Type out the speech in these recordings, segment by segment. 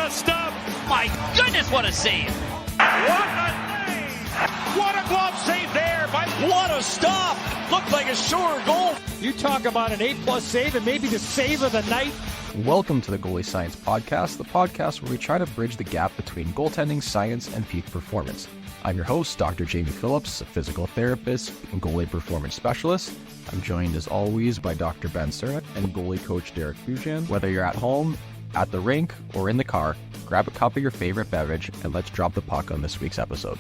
the stop. My goodness, what a save! What a save! What a glove save there by... What a stop! Looked like a sure goal. You talk about an A+ save and maybe the save of the night. Welcome to the Goalie Science Podcast, the podcast where we try to bridge the gap between goaltending science and peak performance. I'm your host, Dr. Jamie Phillips, a physical therapist and goalie performance specialist. I'm joined as always by Dr. Ben Surratt and goalie coach Derek Fujian. Whether you're at home, at the rink, or in the car, grab a cup of your favorite beverage and let's drop the puck on this week's episode.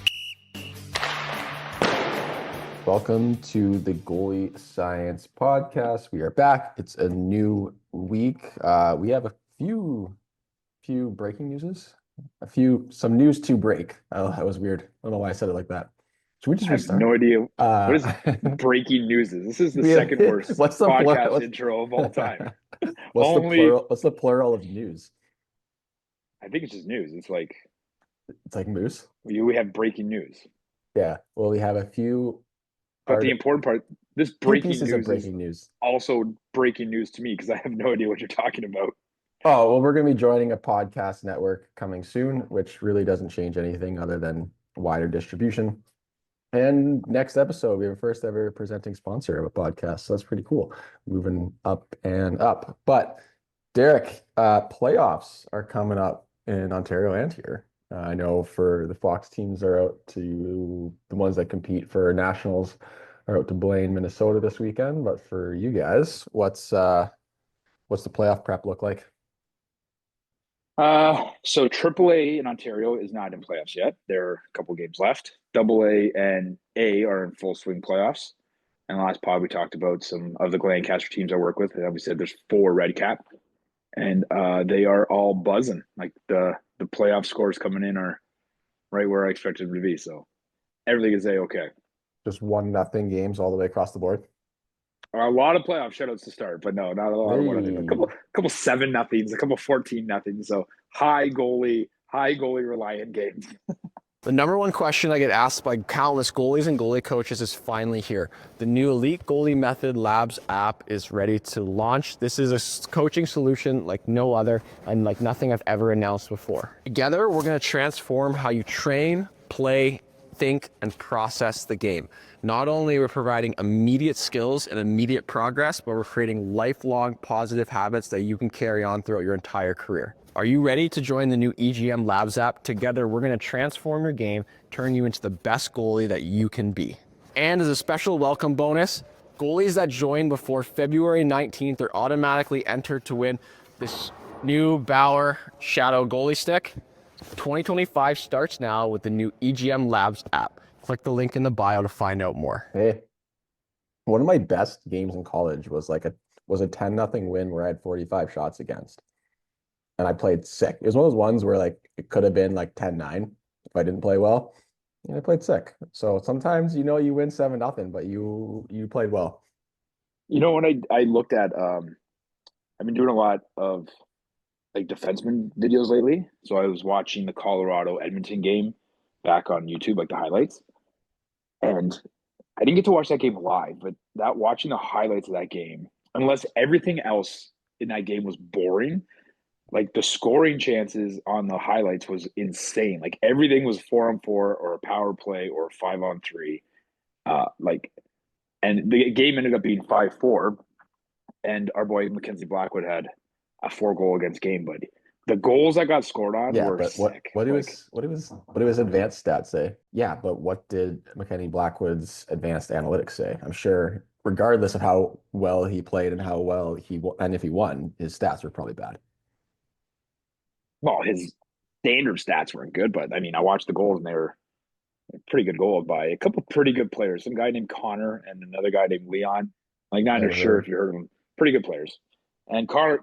Welcome to the Goalie Science Podcast. We are back. It's a new week. We have a few breaking newses. Some news to break. Oh, that was weird. I don't know why I said it like that. Should we just restart? I have no idea what is breaking news is. This is the second worst podcast intro of all time. What's the plural of news? I think it's just news. It's like moose. We have breaking news. Yeah. Well, we have a few. But the important part, this breaking news is also breaking news to me because I have no idea what you're talking about. Oh, well, we're going to be joining a podcast network coming soon, which really doesn't change anything other than wider distribution. And next episode, we have a first ever presenting sponsor of a podcast. So that's pretty cool. Moving up and up. But Derek, playoffs are coming up in Ontario and here. I know for the Fox teams are out to the ones that compete for nationals are out to Blaine, Minnesota this weekend. But for you guys, what's the playoff prep look like? So AAA in Ontario is not in playoffs yet. There are a couple games left. AA and A are in full swing playoffs. And last pod we talked about some of the Lancaster teams I work with. And we said there's 4 red cap, and they are all buzzing. Like the playoff scores coming in are right where I expected them to be. So everything is A-okay. Just 1-0 games all the way across the board. A lot of playoff shutouts to start, but no, not a lot of 1-0. A couple 7-0s, a couple 14-0s. So high goalie reliant games. The number one question I get asked by countless goalies and goalie coaches is finally here. The new Elite Goalie Method Labs app is ready to launch. This is a coaching solution like no other and like nothing I've ever announced before. Together, we're going to transform how you train, play, think, and process the game. Not only are we providing immediate skills and immediate progress, but we're creating lifelong positive habits that you can carry on throughout your entire career. Are you ready to join the new EGM Labs app? Together, we're going to transform your game, turn you into the best goalie that you can be. And as a special welcome bonus, goalies that join before February 19th are automatically entered to win this new Bauer Shadow Goalie Stick. 2025 starts now with the new EGM Labs app. Click the link in the bio to find out more. Hey, one of my best games in college was a 10-0 win where I had 45 shots against. And I played sick. It was one of those ones where like it could have been like 10-9 if I didn't play well. And I played sick. So sometimes you win 7-0, but you played well. When I looked at I've been doing a lot of like defenseman videos lately. So I was watching the Colorado Edmonton game back on YouTube, like the highlights. And I didn't get to watch that game live, but watching the highlights of that game, unless everything else in that game was boring, like the scoring chances on the highlights was insane. Like everything was 4-on-4 or a power play or 5-on-3. And the game ended up being 5-4. And our boy Mackenzie Blackwood had a 4-goal against game, but the goals that got scored on were but sick. What did his advanced stats say? Yeah, but what did Mackenzie Blackwood's advanced analytics say? I'm sure, regardless of how well he played and how well and if he won, his stats were probably bad. Well, his standard stats weren't good, but I mean, I watched the goals and they were pretty good goals by a couple pretty good players. Some guy named Connor and another guy named Leon. Like, not sure if you heard of them. Pretty good players. And Connor.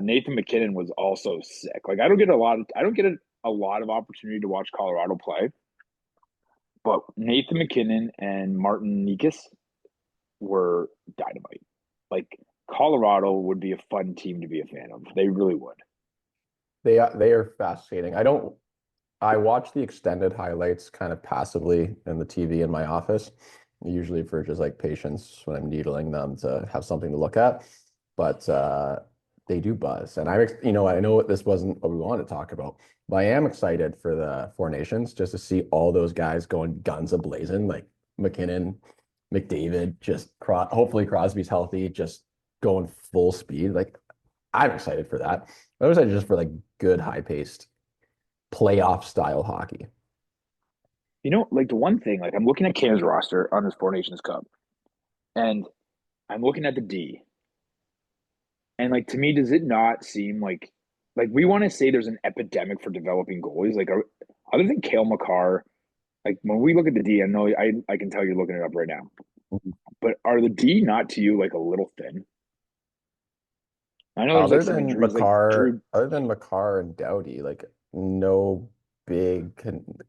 Nathan McKinnon was also sick. Like, I don't get a lot of opportunity to watch Colorado play, but Nathan McKinnon and Martin Nikas were dynamite. Like, Colorado would be a fun team to be a fan of. They really would. They are fascinating. I watch the extended highlights kind of passively in the TV in my office, usually for just like patients when I'm needling them to have something to look at. But they do buzz. And you know, I know this wasn't what we wanted to talk about, but I am excited for the Four Nations just to see all those guys going guns a-blazing, like McKinnon, McDavid, just hopefully Crosby's healthy, just going full speed. Like I'm excited for that. I'm excited just for like good, high-paced playoff style hockey. You know, like the one thing, like I'm looking at Canada's roster on this Four Nations Cup, and I'm looking at the D, and like to me, does it not seem like we want to say there's an epidemic for developing goalies? Like, other than Cale Makar, like when we look at the D, I know I can tell you're looking it up right now, but are the D not to you like a little thin? I know there's like some injuries, like Drew. Other than Makar and Doughty, like no big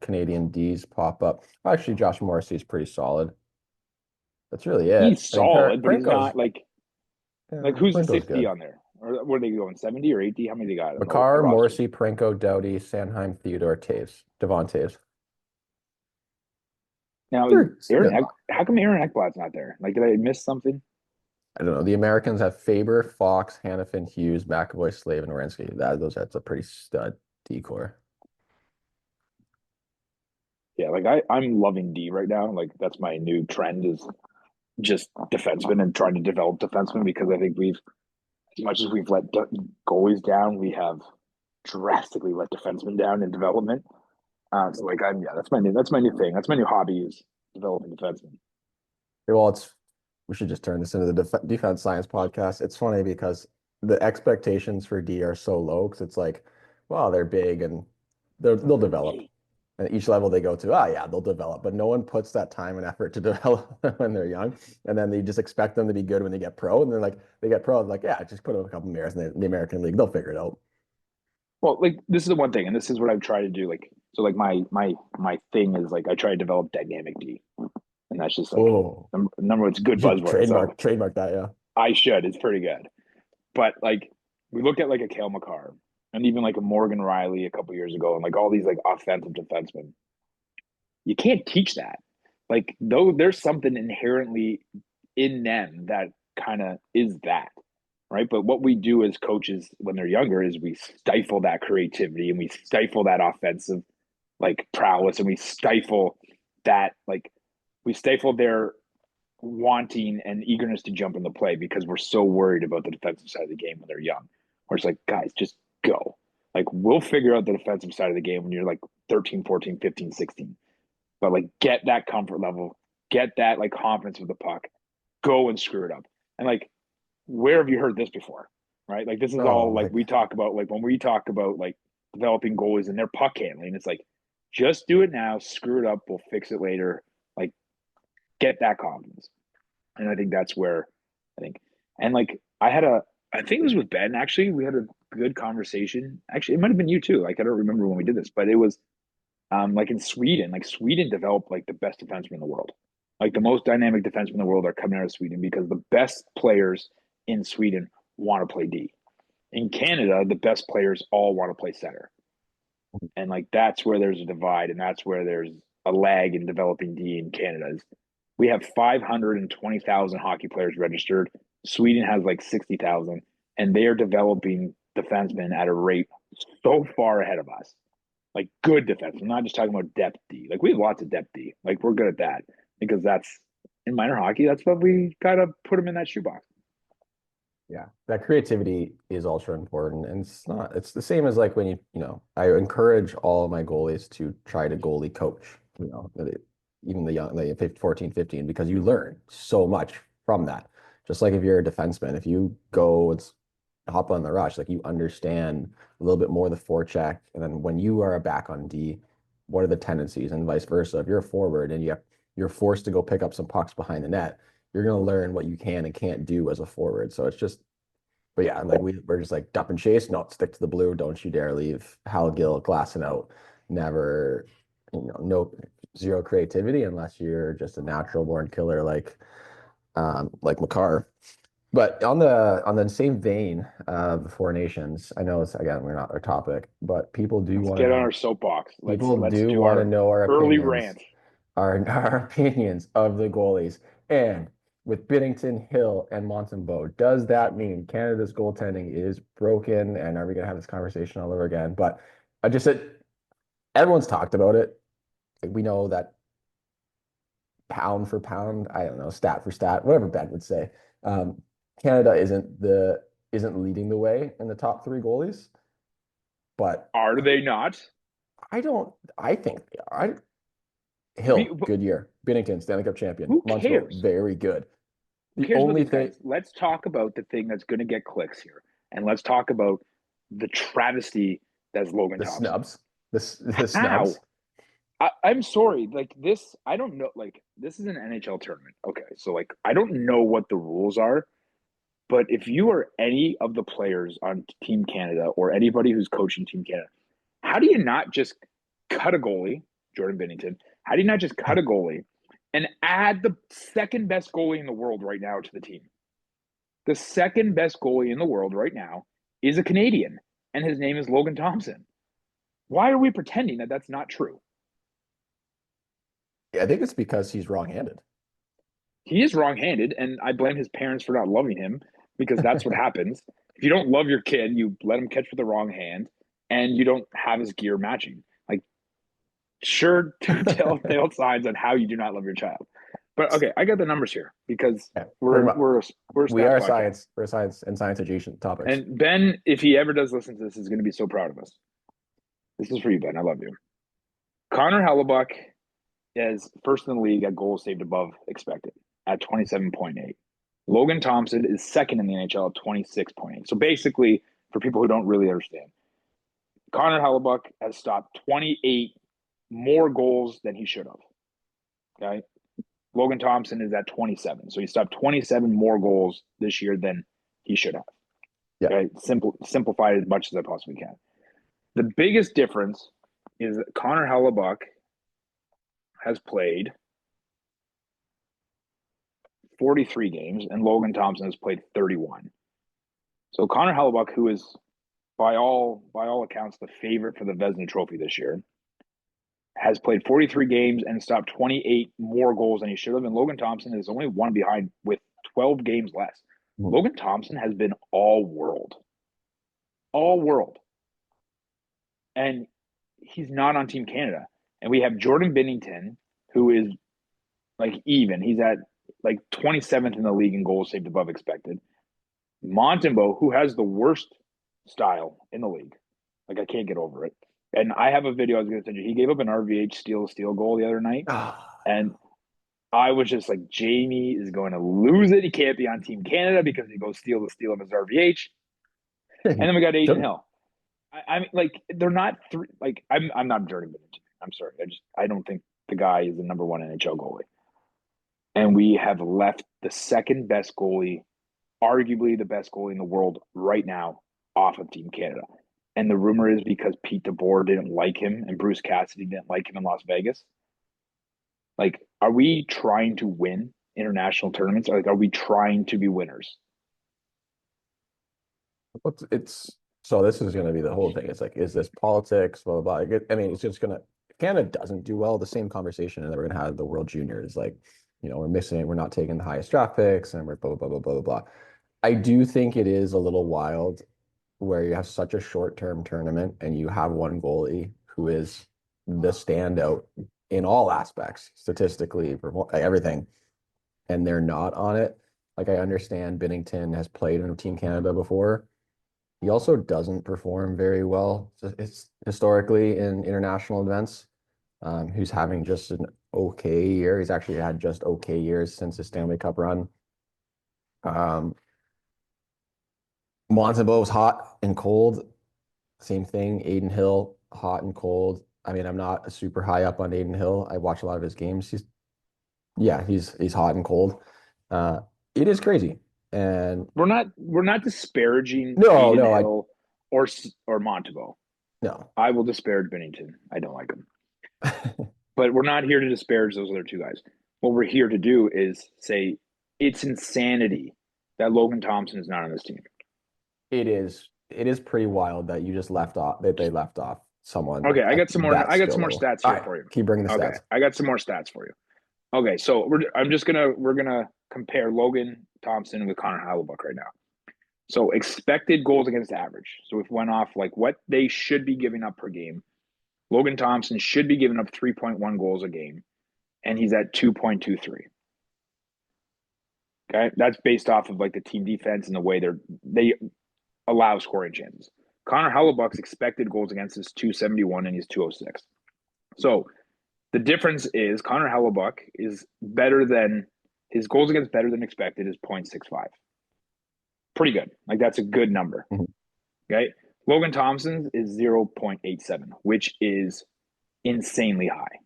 Canadian Ds pop up. Actually, Josh Morrissey is pretty solid. That's really it. He's solid, but he's Prinko's, not like yeah, who's the Prinko's 60 good. on there? Or what are they going, 70 or 80? How many they got? On the Makar, roster? Morrissey, Prinko, Doughty, Sanheim, Theodore, Taves, Devon Taves. Now, how come Aaron Ekblad's not there? Like, did I miss something? I don't know. The Americans have Faber, Fox, Hannafin, Hughes, McAvoy, Slave, and Wierenski. That's a pretty stud decor. Yeah, like I'm loving D right now. Like that's my new trend is just defensemen and trying to develop defensemen because I think as much as we've let goalies down, we have drastically let defensemen down in development. So like that's my new thing. That's my new hobby is developing defensemen. Well, we should just turn this into the defense science podcast. It's funny because the expectations for D are so low because it's like, well, they're big and they'll develop. And each level they go to, yeah, they'll develop. But no one puts that time and effort to develop when they're young. And then they just expect them to be good when they get pro. And then like they get pro, like, yeah, just put them a couple of years in the American League. They'll figure it out. Well, like this is the one thing, and this is what I've tried to do. Like, so like my thing is like I try to develop dynamic D, and that's just like number it's good buzzword. Trademark that, yeah. I should. It's pretty good. But like we look at like a Cale Makar and even like a Morgan Riley a couple years ago, and like all these like offensive defensemen, you can't teach that. Like though there's something inherently in them that kind of is that, right? But what we do as coaches when they're younger is we stifle that creativity and we stifle that offensive like prowess and we stifle that like we stifle their wanting and eagerness to jump in the play because we're so worried about the defensive side of the game when they're young. Where it's like, guys, just go. Like we'll figure out the defensive side of the game when you're like 13, 14, 15, 16. But like get that comfort level, get that like confidence with the puck, go and screw it up. And like where have you heard this before? Right? Like this is all like we talk about like when we talk about like developing goalies and their puck handling, it's like just do it now, screw it up, we'll fix it later. Like get that confidence. And I think that's where and like I think it was with Ben actually, we had a good conversation. Actually, it might have been you too. Like I don't remember when we did this, but it was like in Sweden, like Sweden developed like the best defensemen in the world. Like the most dynamic defensemen in the world are coming out of Sweden because the best players in Sweden want to play D. In Canada, the best players all want to play center. And like that's where there's a divide and that's where there's a lag in developing D in Canada. We have 520,000 hockey players registered. Sweden has like 60,000 and they are developing defensemen at a rate so far ahead of us. Like good defense. I'm not just talking about depth D. Like we have lots of depth D. Like we're good at that because that's in minor hockey. That's what we gotta put them in that shoebox. Yeah, that creativity is ultra important, and it's the same as like when I encourage all of my goalies to try to goalie coach, even the young, like 14, 15, because you learn so much from that. Just like if you're a defenseman, if you go and hop on the rush, like you understand a little bit more of the forecheck, and then when you are a back on D, what are the tendencies, and vice versa. If you're a forward and you're forced to go pick up some pucks behind the net, you're going to learn what you can and can't do as a forward. So it's just, but yeah, like we're just like dump and chase. No, stick to the blue. Don't you dare leave. Hal Gill, glassing out. Never, no, zero creativity unless you're just a natural born killer like Makar. But on the same vein of the Four Nations, I know it's again we're not our topic, but people do want to get on our soapbox. Let's do want to know our early opinions, rant. our opinions of the goalies. And with Binnington, Hill, and Montembeault, does that mean Canada's goaltending is broken? And are we going to have this conversation all over again? But I just said, everyone's talked about it. We know that pound for pound, I don't know, stat for stat, whatever Ben would say, Canada isn't leading the way in the top three goalies. But Are they not? I think they are. Hill, good year. Binnington, Stanley Cup champion. Who Montembeault, cares? very good. Who The cares about only these thing, guys? Let's talk about the thing that's going to get clicks here, and let's talk about the travesty that's Logan the Thompson. snubs, the How? snubs. I'm sorry, like this, I don't know. Like this is an NHL tournament. Okay, so like I don't know what the rules are, but if you are any of the players on Team Canada or anybody who's coaching Team Canada, how do you not just cut a goalie, Jordan Binnington? How do you not just cut a goalie and add the second best goalie in the world right now to the team? The second best goalie in the world right now is a Canadian, and his name is Logan Thompson. Why are we pretending that that's not true? I think it's because he's wrong-handed. He is wrong-handed, and I blame his parents for not loving him because that's what happens. If you don't love your kid, you let him catch with the wrong hand, and you don't have his gear matching. Like, sure, telltale signs on how you do not love your child. But okay, I got the numbers here because we're a science. We're science and science adjacent topics. And Ben, if he ever does listen to this, is going to be so proud of us. This is for you, Ben. I love you. Connor Hellebuck is first in the league at goals saved above expected at 27.8. Logan Thompson is second in the NHL at 26.8. So basically, for people who don't really understand, Connor Hellebuck has stopped 28 more goals than he should have. Okay. Logan Thompson is at 27. So he stopped 27 more goals this year than he should have. Yeah. Okay. Simplify it as much as I possibly can. The biggest difference is that Connor Hellebuck has played 43 games and Logan Thompson has played 31. So Connor Hellebuck, who is by all accounts the favorite for the Vezina Trophy this year, has played 43 games and stopped 28 more goals than he should have. And Logan Thompson is only one behind with 12 games less. Mm-hmm. Logan Thompson has been all world. And he's not on Team Canada. And we have Jordan Binnington, who is like even. He's at like 27th in the league in goals saved above expected. Montembeault, who has the worst style in the league. Like, I can't get over it. And I have a video I was going to send you. He gave up an RVH steal goal the other night. And I was just like, Jamie is going to lose it. He can't be on Team Canada because he goes steal of his RVH. And then we got Aiden Hill. I mean, like, they're not three. Like, I'm not Jordan Binnington. I'm sorry. I don't think the guy is the number one NHL goalie. And we have left the second best goalie, arguably the best goalie in the world right now, off of Team Canada. And the rumor is because Pete DeBoer didn't like him and Bruce Cassidy didn't like him in Las Vegas. Like, are we trying to win international tournaments? Like, are we trying to be winners? So this is going to be the whole thing. It's like, is this politics? Blah, blah, blah. I mean, it's just going to, if Canada doesn't do well, the same conversation that we're going to have the World Juniors. Like, you know, we're not taking the highest draft picks and we're blah, blah, blah, blah, blah, blah. I do think it is a little wild where you have such a short-term tournament and you have one goalie who is the standout in all aspects, statistically, everything, and they're not on it. Like, I understand Binnington has played in Team Canada before. He also doesn't perform very well. It's historically in international events. Who's having just an okay year. He's actually had just okay years since his Stanley Cup run. Montembeault was hot and cold. Same thing. Aiden Hill, hot and cold. I mean, I'm not super high up on Aiden Hill. I watch a lot of his games. He's hot and cold. It is crazy. And we're not disparaging Hill or Montembeault. No. I will disparage Binnington. I don't like him. But we're not here to disparage those other two guys. What we're here to do is say it's insanity that Logan Thompson is not on this team. It is pretty wild that you just they left off someone. Okay, I got some more stats here for you. Keep bringing the stats. I got some more stats for you. Okay, so we're gonna compare Logan Thompson with Connor Hellebuyck right now. So expected goals against average. So if we went off like what they should be giving up per game, Logan Thompson should be giving up 3.1 goals a game, and he's at 2.23. Okay, that's based off of like the team defense and the way they allow scoring chances. Connor Hellebuyck's expected goals against is 271 and he's 206. So the difference is Connor Hellebuyck is better than his goals against better than expected is 0.65. Pretty good. Like that's a good number. Mhm. Okay. Logan Thompson's is 0.87, which is insanely high.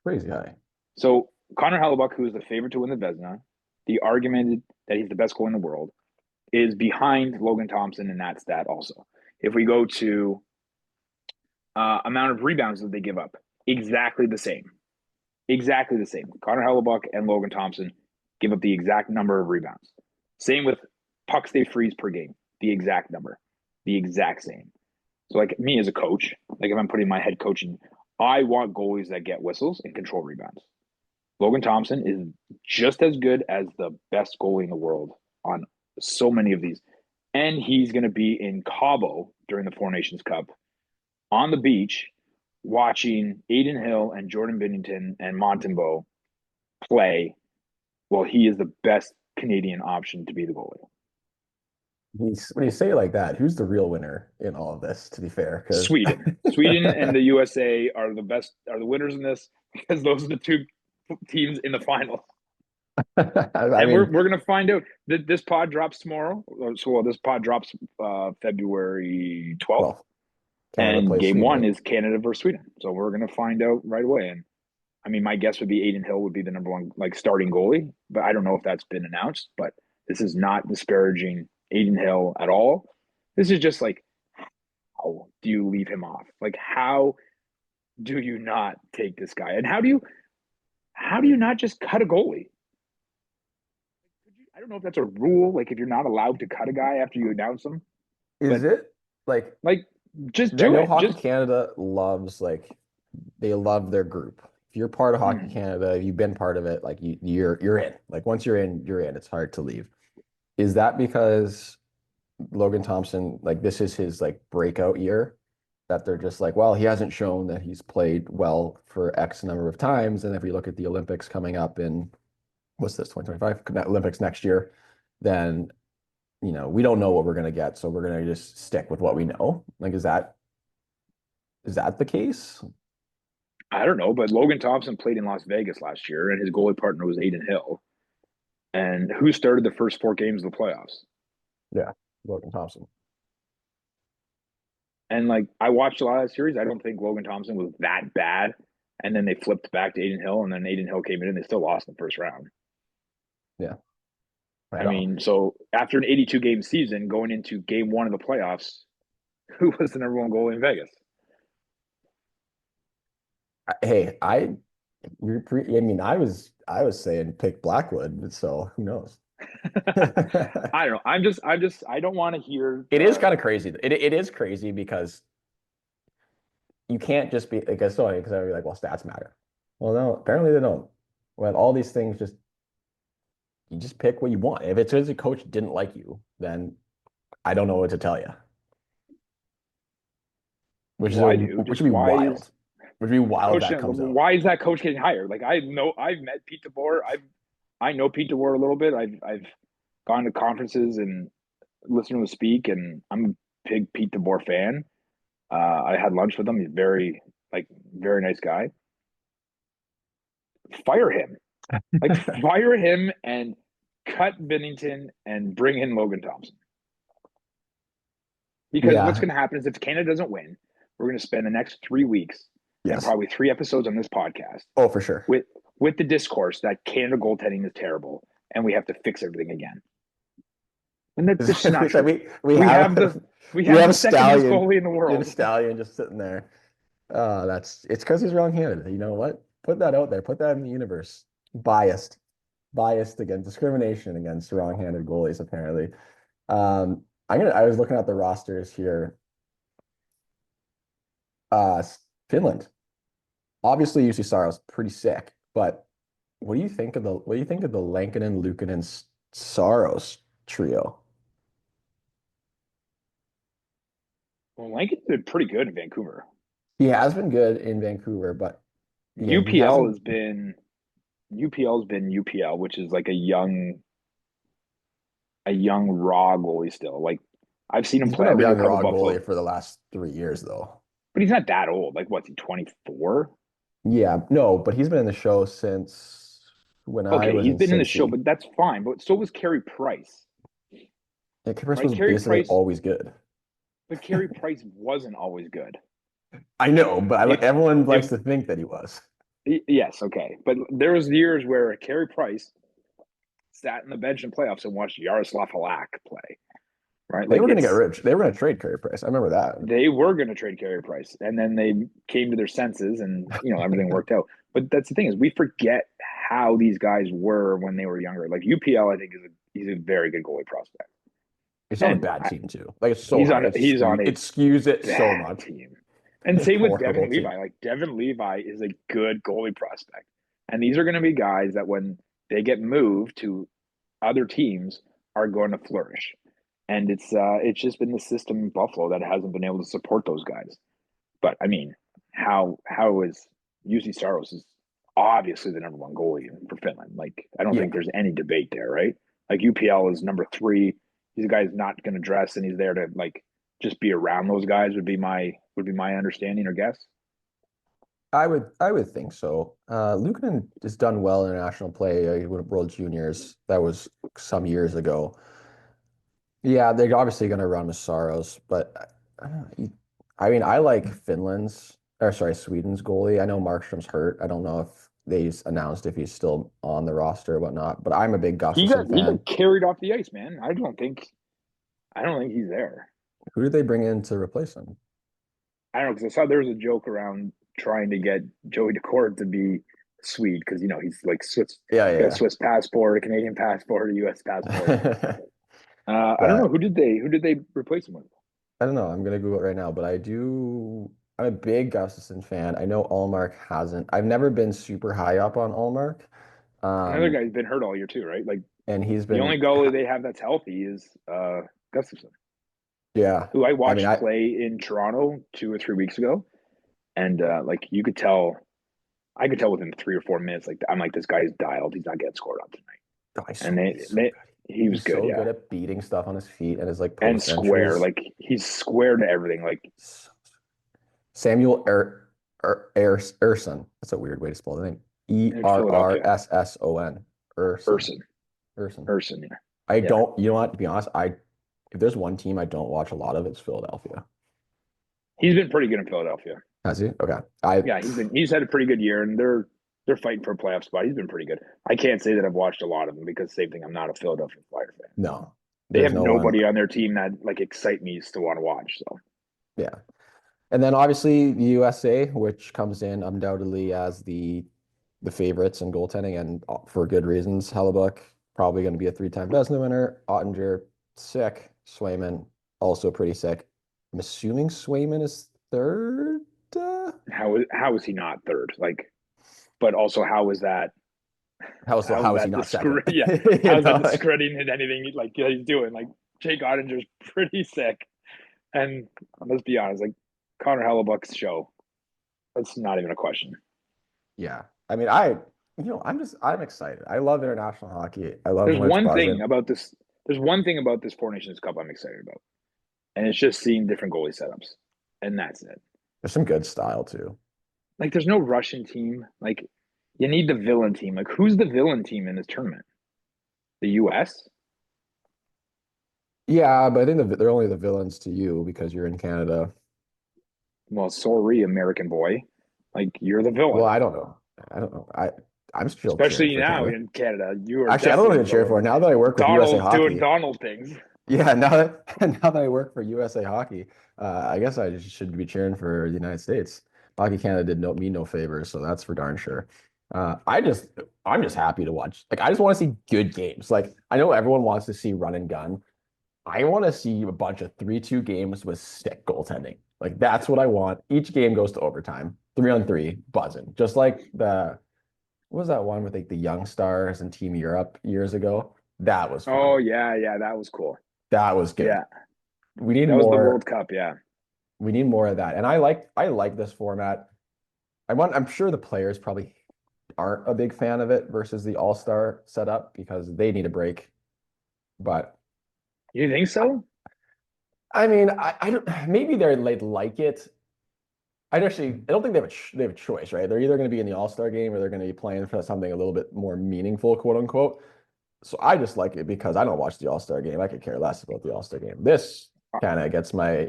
Crazy high. So Connor Hellebuyck, who is the favorite to win the Vezina, the argument that he's the best goalie in the world, is behind Logan Thompson in that stat also. If we go to amount of rebounds that they give up, exactly the same. Exactly the same. Connor Hellebuyck and Logan Thompson give up the exact number of rebounds. Same with pucks they freeze per game, the exact number, the exact same. So like me as a coach, like if I'm putting my head coaching, I want goalies that get whistles and control rebounds. Logan Thompson is just as good as the best goalie in the world on so many of these. And he's going to be in Cabo during the Four Nations Cup on the beach watching Aiden Hill and Jordan Binnington and Montembeault play. Well, he is the best Canadian option to be the goalie. When you say it like that, who's the real winner in all of this, to be fair? Sweden and the USA are the winners in this because those are the two teams in the final. We're going to find out. This pod drops tomorrow. So this pod drops February 12th. And game one is Canada versus Sweden. So we're going to find out right away. And I mean, my guess would be Aiden Hill would be the number one like starting goalie, but I don't know if that's been announced. But this is not disparaging Aiden Hill at all. This is just like, how do you leave him off? Like, how do you not take this guy? And how do you not just cut a goalie? I don't know if that's a rule. Like, if you're not allowed to cut a guy after you announce him, is it like just do it? Hockey Canada loves they love their group. If you're part of Hockey Canada, if you've been part of it, like you're in. Like once you're in, you're in. It's hard to leave. Is that because Logan Thompson, like this is his like breakout year, that they're just like, well, he hasn't shown that he's played well for X number of times, and if we look at the Olympics coming up in what's this 2025 Olympics next year, then we don't know what we're going to get, so we're going to just stick with what we know. Like, is that the case? I don't know, but Logan Thompson played in Las Vegas last year, and his goalie partner was Aiden Hill. And who started the first 4 games of the playoffs? Yeah, Logan Thompson. And like I watched a lot of that series. I don't think Logan Thompson was that bad. And then they flipped back to Aiden Hill, and then Aiden Hill came in, and they still lost in the first round. Yeah. I mean, so after an 82-game season, going into game 1 of the playoffs, who was the number 1 goalie in Vegas? Hey, I was saying pick Blackwood, so who knows? I don't know. I don't want to hear. It is kind of crazy. It is crazy because you can't just be like, it's funny because I'd be like, well, stats matter. Well, no, apparently they don't. Well, all these things you just pick what you want. If it's because a coach didn't like you, then I don't know what to tell you. Which would be wild. Would be wild if that comes out. Why is that coach getting hired? Like I've met Pete DeBoer. I know Pete DeBoer a little bit. I've gone to conferences and listened to him speak, and I'm a big Pete DeBoer fan. I had lunch with him. He's very nice guy. Fire him. Fire him and cut Binnington and bring in Logan Thompson. Because what's going to happen is if Canada doesn't win, we're going to spend the next 3 weeks and probably 3 episodes on this podcast. Oh, for sure. With the discourse that Canada goaltending is terrible and we have to fix everything again. And that's just not true. We have the second best goalie in the world. We have a Stallion just sitting there. It's because he's wrong-handed. You know what? Put that out there. Put that in the universe. Biased against discrimination against wrong-handed goalies, apparently. I was looking at the rosters here. Finland. Obviously, UC Saros pretty sick, but what do you think of the Lankinen, Luukkonen, Saros trio? Well, Lincoln's been pretty good in Vancouver. He has been good in Vancouver, but yeah, he UPL hasn't. has been UPL's been UPL, which is like a young raw goalie still. Like I've seen him He's been play. a I've been to young a couple raw Buffalo, goalie for the last 3 years, though. but he's not that old. Like what's he, 24? Yeah, no, but he's been in the show since when I Okay, was he's in been in the show, Cincy. but that's fine. But so was Carey Price, Yeah, Chris right? was basically always good. But Carey Price wasn't always good. I know, but It, everyone likes it, to think that he was. yes, okay, but there was years where Carey Price sat in the bench in playoffs and watched Yaroslav Halak play, right? They Like were going to get rich. They were going to trade Carey Price. I remember that. they were going to trade Carey Price, and then they came to their senses, and everything worked out. But that's the thing is we forget how these guys were when they were younger. Like UPL, I think he's a very good goalie prospect, He's on a and bad team too. Like it's so he's hard. on he's on It a skews it so bad much. team. And It's a same with horrible Devin team. Levi. Like Devin Levi is a good goalie prospect, and these are going to be guys that when they get moved to other teams are going to flourish. And it's just been the system in Buffalo that hasn't been able to support those guys. But I mean, how is UC Saros is obviously the number one goalie for Finland. Like I don't Yeah. think there's any debate there, right? Like UPL is number 3. He's a guy who's not going to dress, and he's there to like just be around those guys. Would be my understanding or guess. I would think so. Luukkonen has done well in international play. He won World Juniors. That was some years ago. Yeah, they're obviously going to run with Saros, but I don't know. I mean, I like Sweden's goalie. I know Markstrom's hurt. I don't know if they announced if he's still on the roster or whatnot, but I'm a big Gustafsson He fan. got carried off the ice, man. I don't think he's there. Who did they bring in to replace him? I don't know because I saw there was a joke around trying to get Joey Decord to be Swede because he's like Swiss, Yeah, got a yeah. Swiss passport, a Canadian passport, a U.S. passport. I don't know But who did they replace him with? I don't know. I'm gonna Google it right now, but I'm a big Gustafsson fan. I know Allmark hasn't. I've never been super high up on Allmark. Another Um, guy's been hurt all year too, right? Like and he's the been only goalie they have that's healthy is Gustafsson, yeah. who I I mean, watched play in Toronto 2 or 3 weeks ago, and like you could tell, I could tell within 3 or 4 minutes. Like I'm like this guy's dialed. He's not getting scored on tonight. And he's so good. he was He's good, so yeah, good at beating stuff on his feet and his like and post square. entries. Like he's square to everything. Like Samuel Erson. That's a weird way to spell the name. in Philadelphia, Errson. Erson. Urson, Erson. Urson, yeah, I yeah. don't, you know what, to be honest, if there's one team I don't watch a lot of, it's Philadelphia. He's been pretty good in Philadelphia. Has he? Okay. Yeah, he's had a pretty good year, and they're fighting for a playoff spot. He's been pretty good. I can't say that I've watched a lot of them because same thing. I'm not a Philadelphia Flyer fan. No, They there's have no one. nobody on their team that like excite me to want to watch. So Yeah. And then obviously the USA, which comes in undoubtedly as the favorites in goaltending and for good reasons. Hellebuck, probably going to be a 3-time Vezina winner. Ottinger, sick. Swayman, also pretty sick. I'm assuming Swayman is third. how is he not third? Like, but also how is that? How is he not second? Yeah, You how's know, that discrediting anything like he's doing? Like Jake Ottinger's pretty sick, and let's be honest, like Connor Hellebuck's show, that's not even a question. yeah. I mean, I'm excited. I love international hockey. I love There's when it's one thing buzzing. about this. There's one thing about this Four Nations Cup I'm excited about, and it's just seeing different goalie setups, and that's it. There's some good style too. Like, there's no Russian team. Like, you need the villain team. Like, who's the villain team in this tournament? The U.S. Yeah, but I think they're only the villains to you because you're in Canada. Well, sorry, American boy. Like, you're the villain. Well, I don't know. I don't know. I'm still cheering Especially for now Canada. in Canada. You are Actually, I don't know who to cheer for. Now that I work with USA Donald's doing Hockey, Donald things. yeah, now that I work for USA Hockey, I guess I just should be cheering for the United States. Hockey Canada did me no favors, so that's for darn sure. I'm just happy to watch. Like, I just want to see good games. Like, I know everyone wants to see run and gun. I want to see a bunch of 3-2 games with stick goaltending. Like, that's what I want. Each game goes to overtime, 3-on-3, buzzing. Just like what was that one with like the young stars and Team Europe years ago? That was fun. Oh yeah, that was cool. That was good. Yeah, We need that was the more. World Cup. Yeah, We need more of that. And I like this format. I'm sure the players probably aren't a big fan of it versus the All-Star setup because they need a break. But you think so? I mean, I don't. Maybe they'd like it. I don't think they have a choice, right? They're either going to be in the All-Star game or they're going to be playing for something a little bit more meaningful, quote unquote. So I just like it because I don't watch the All-Star game. I could care less about the All-Star game. This kind of gets my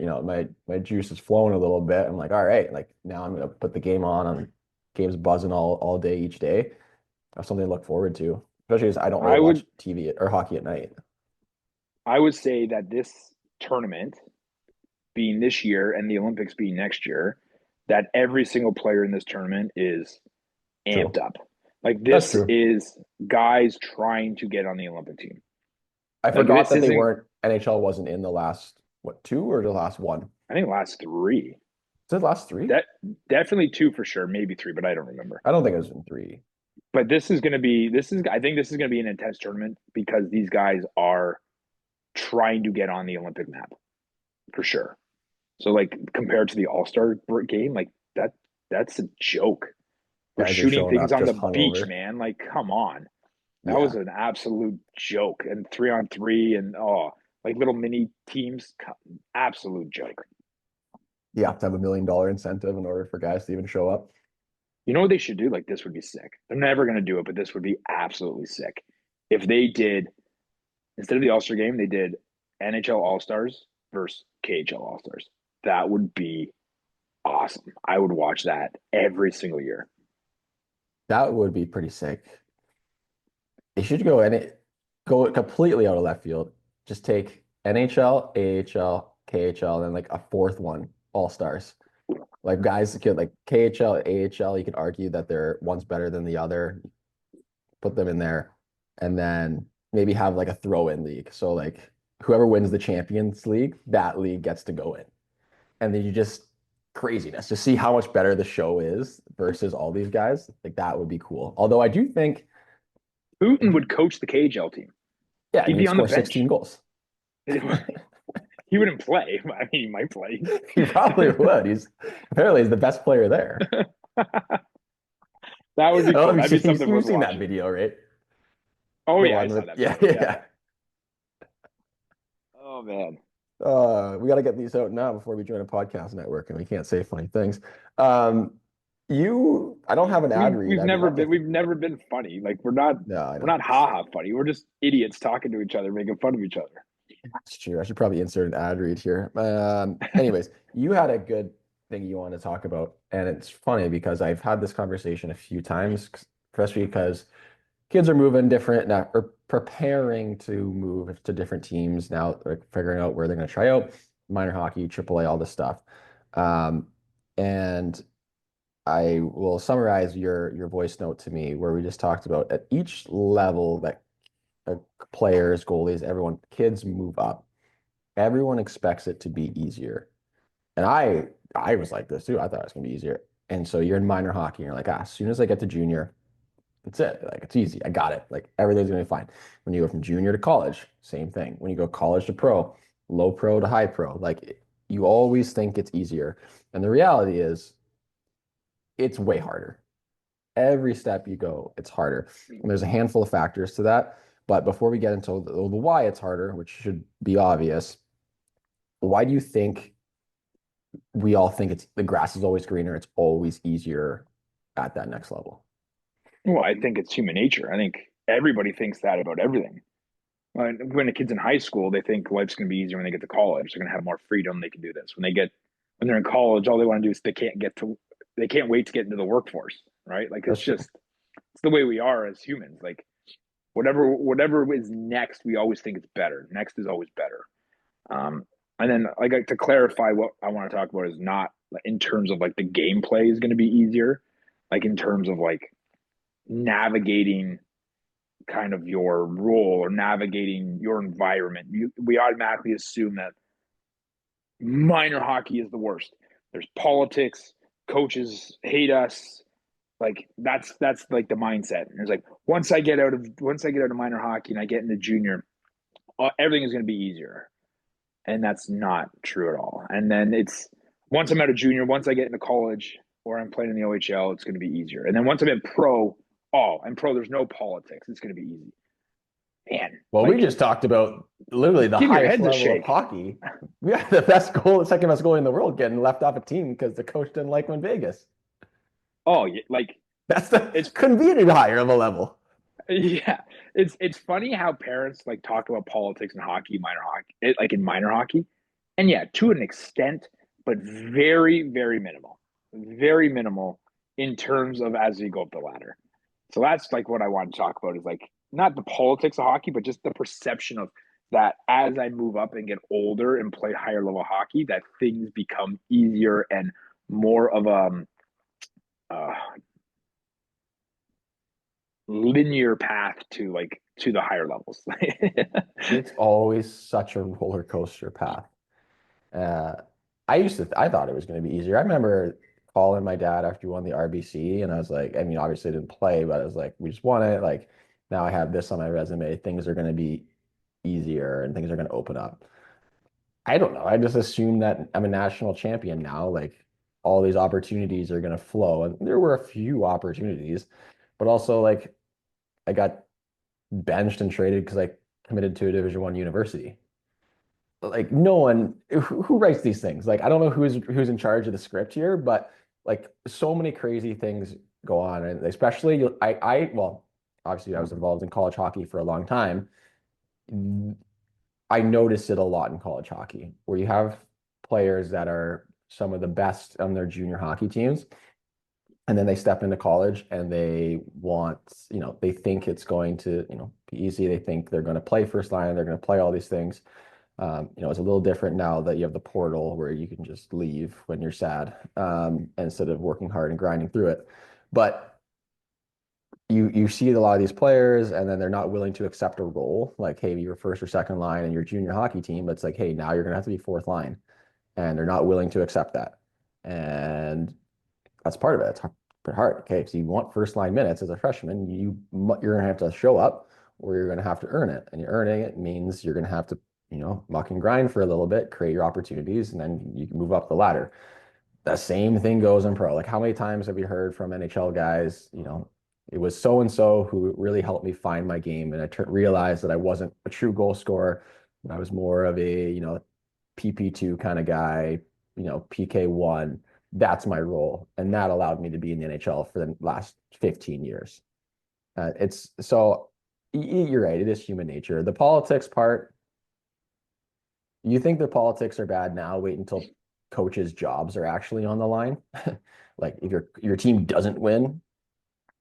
juices flowing a little bit. I'm like, all right, like now I'm gonna put the game on. Game's buzzing all day each day. That's something to look forward to, especially as I don't really I watch would TV or hockey at night. I would say that this tournament being this year and the Olympics being next year, that every single player in this tournament is True. amped up. Like That's this true. is guys trying to get on the Olympic team. I Like forgot this that they isn't. weren't NHL wasn't in the last what two or the last one? I think last three. Is it the last three? That definitely two for sure, maybe three, but I don't remember. I don't think it was in three. But this is going to be this is I think this is going to be an intense tournament because these guys are trying to get on the Olympic map for sure. So like compared to the All-Star game, like that's a joke. We're Guys are shooting showing things up on just the beach, hungover. man. Like, come on. That was Yeah. an absolute joke. And 3-on-3 and like little mini teams, absolute joke. You have to have $1 million incentive in order for guys to even show up. You know what they should do? Like this would be sick. They're never gonna do it, but this would be absolutely sick. If they did instead of the All-Star game, they did NHL All-Stars versus KHL All-Stars. That would be awesome. I would watch that every single year. That would be pretty sick. They should go completely out of left field. Just take NHL, AHL, KHL, and then like a fourth one, All Stars. Like guys could like KHL, AHL, you could argue that they're one's better than the other. Put them in there, and then maybe have like a throw-in league. So like whoever wins the Champions League, that league gets to go in. And then you just craziness to see how much better the show is versus all these guys. Like that would be cool. Although I do think Putin would coach the KHL team. yeah, He'd and be he'd on the score bench. 16 goals. He wouldn't play. I mean, he might play. He probably would. He's the best player there. That would be cool. That'd be something You've worth seen that watching. video, right? Oh The yeah, I one saw with that. yeah, Video. yeah. Oh man. We got to get these out now before we join a podcast network, and we can't say funny things. I don't have an ad read. We've never been funny. Like we're not No, I we're know. not haha funny. We're just idiots talking to each other, making fun of each other. That's true. I should probably insert an ad read here. Anyways, you had a good thing you want to talk about, and it's funny because I've had this conversation a few times, especially because kids are moving different now, or preparing to move to different teams now, like figuring out where they're going to try out minor hockey, AAA, all this stuff. And I will summarize your voice note to me where we just talked about at each level that players, goalies, everyone, kids move up. Everyone expects it to be easier. And I was like this too. I thought it was gonna be easier. And so you're in minor hockey and you're like, as soon as I get to junior, that's it. Like it's easy. I got it. Like everything's gonna be fine. When you go from junior to college, same thing. When you go college to pro, low pro to high pro, like you always think it's easier. And the reality is it's way harder. Every step you go, it's harder. And there's a handful of factors to that. But before we get into the why it's harder, which should be obvious, why do you think we all think it's the grass is always greener? It's always easier at that next level. Well, I think it's human nature. I think everybody thinks that about everything. When a kid's in high school, they think life's going to be easier when they get to college. They're going to have more freedom. They can do this. When they're in college, all they want to do is they can't wait to get into the workforce, right? Like That's it's the way we are as humans. Like whatever is next, we always think it's better. Next is always better. And then like to clarify what I want to talk about is not in terms of like the gameplay is going to be easier, like in terms of like navigating kind of your role or navigating your environment. We automatically assume that minor hockey is the worst. There's politics, coaches hate us, Like that's like the mindset. And it's like once I get out of minor hockey and I get into junior, everything is going to be easier. And that's not true at all. And then it's once I'm out of junior, once I get into college or I'm playing in the OHL, it's going to be easier. And then once I'm in pro, there's no politics. It's going to be easy. Man, Well, like, we just talked about literally the give your highest heads a level of shake. hockey. We had the best goal, the second best goalie in the world, getting left off a team because the coach didn't like him in Vegas. Oh, yeah, like It's couldn't be any higher of a level. yeah, it's funny how parents like talk about politics in hockey, like in minor hockey, and yeah, to an extent, but very, very minimal in terms of as you go up the ladder. So that's like what I want to talk about is like not the politics of hockey, but just the perception of that as I move up and get older and play higher level hockey, that things become easier and more of uh, linear path to the higher levels. It's always such a roller coaster path. Uh, I thought it was going to be easier. I remember calling my dad after we won the RBC, and I was like, I mean, obviously I didn't play, but I was like, we just won it. Like, now I have this on my resume. Things are going to be easier and things are going to open up. I don't know. I just assume that I'm a national champion now. Like, all these opportunities are going to flow. And there were a few opportunities, but also like I got benched and traded because I committed to a Division I university. Like no one who writes these things. Like I don't know who's in charge of the script here, but like so many crazy things go on, and especially well, obviously I was involved in college hockey for a long time. I noticed it a lot in college hockey, where you have players that are some of the best on their junior hockey teams, and then they step into college and they want, they think it's going to, be easy. They think they're going to play first line, they're going to play all these things. It's a little different now that you have the portal where you can just leave when you're sad, instead of working hard and grinding through it. But you see a lot of these players, and then they're not willing to accept a role. Like, hey, you're first or second line in your junior hockey team, but it's like, hey, now you're gonna have to be fourth line, and they're not willing to accept that. And that's part of it. It's hard. Okay, so you want first line minutes as a freshman, you're gonna have to show up, or you're gonna have to earn it. And you're earning it means you're gonna have to, muck and grind for a little bit, create your opportunities, and then you can move up the ladder. The same thing goes in pro. Like, how many times have we heard from NHL guys, it was so and so who really helped me find my game, and I realized that I wasn't a true goal scorer. I was more of a, PP2 kind of guy, PK1. That's my role, and that allowed me to be in the NHL for the last 15 years. It's so you're right. It is human nature. The politics part. You think the politics are bad now? Wait until coaches' jobs are actually on the line. Like if your team doesn't win,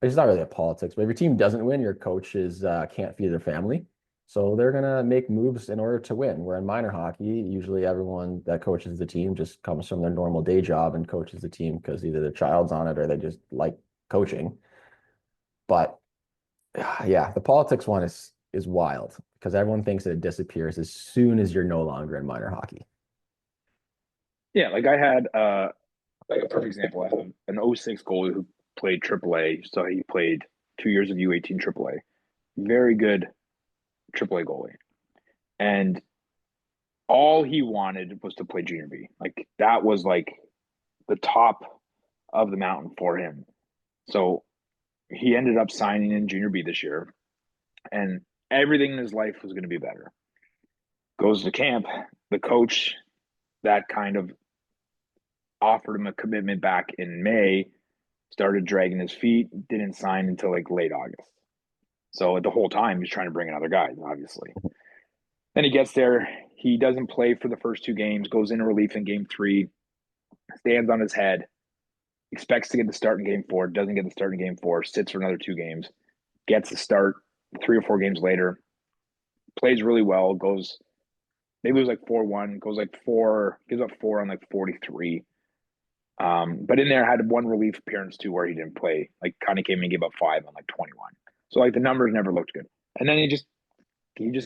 it's not really a politics, but if your team doesn't win, your coaches can't feed their family. So they're gonna make moves in order to win. Where in minor hockey, usually everyone that coaches the team just comes from their normal day job and coaches the team because either their child's on it or they just like coaching. But yeah, the politics one is wild because everyone thinks that it disappears as soon as you're no longer in minor hockey. Yeah, like I had like a perfect example. I have an 06 goalie who played AAA, so he played 2 years of U18 AAA. Very good AAA goalie, and all he wanted was to play junior B. Like that was like the top of the mountain for him. So he ended up signing in junior B this year, and everything in his life was going to be better. Goes to camp, the coach that kind of offered him a commitment back in May started dragging his feet, didn't sign until like late August. So the whole time he's trying to bring in other guys, obviously. Then he gets there, he doesn't play for the first two games, goes into relief in game 3, stands on his head, expects to get the start in game 4, doesn't get the start in game 4, sits for another 2 games, gets the start 3 or 4 games later, plays really well, goes, they lose like 4-1, goes like 4, gives up 4 on like 43. But in there had one relief appearance too where he didn't play, like kind of came and gave up 5 on like 21. So like the numbers never looked good. And then he just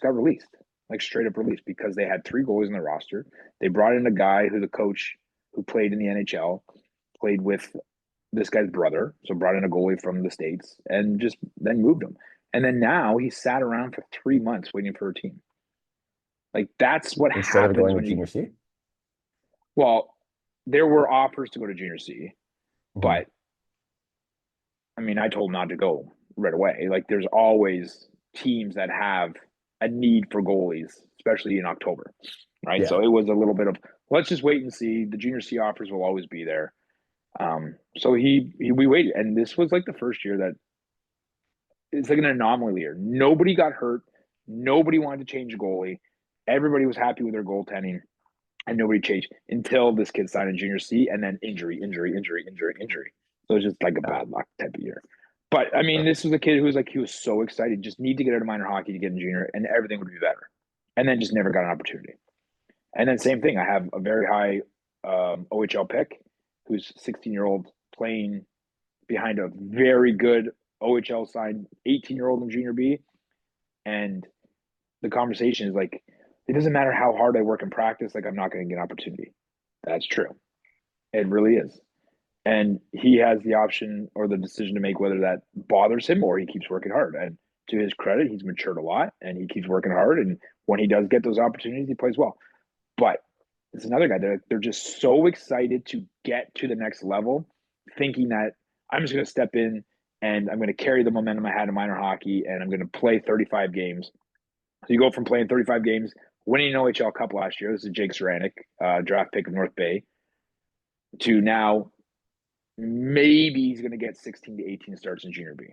got released, like straight up released because they had 3 goalies in the roster. They brought in a guy who the coach who played in the NHL, played with this guy's brother, so brought in a goalie from the States and just then moved him. And then now he sat around for 3 months waiting for a team. Like that's what Instead of happens going when to you. junior C. Well, there were offers to go to junior C, but I mean, I told him not to go right away. Like there's always teams that have a need for goalies, especially in October, right? Yeah. So it was a little bit of let's just wait and see. The junior C offers will always be there. So we waited, and this was like the first year that it's like an anomaly year. Nobody got hurt. Nobody wanted to change a goalie. Everybody was happy with their goaltending, and nobody changed until this kid signed in junior C, and then injury. So it was just like a bad luck type of year. But I mean, this was a kid who was like he was so excited, just need to get out of minor hockey to get in junior, and everything would be better. And then just never got an opportunity. And then same thing. I have a very high OHL pick, who's 16-year-old playing behind a very good OHL signed 18-year-old in junior B. And the conversation is like, it doesn't matter how hard I work in practice, like I'm not going to get an opportunity. That's true. It really is. And he has the option or the decision to make whether that bothers him or he keeps working hard. And to his credit, he's matured a lot and he keeps working hard. And when he does get those opportunities, he plays well. But it's another guy that they're just so excited to get to the next level, thinking that I'm just going to step in and I'm going to carry the momentum I had in minor hockey and I'm going to play 35 games. So you go from playing 35 games, winning an OHL Cup last year, this is Jake Saranic, draft pick of North Bay, to now maybe he's going to get 16 to 18 starts in junior B.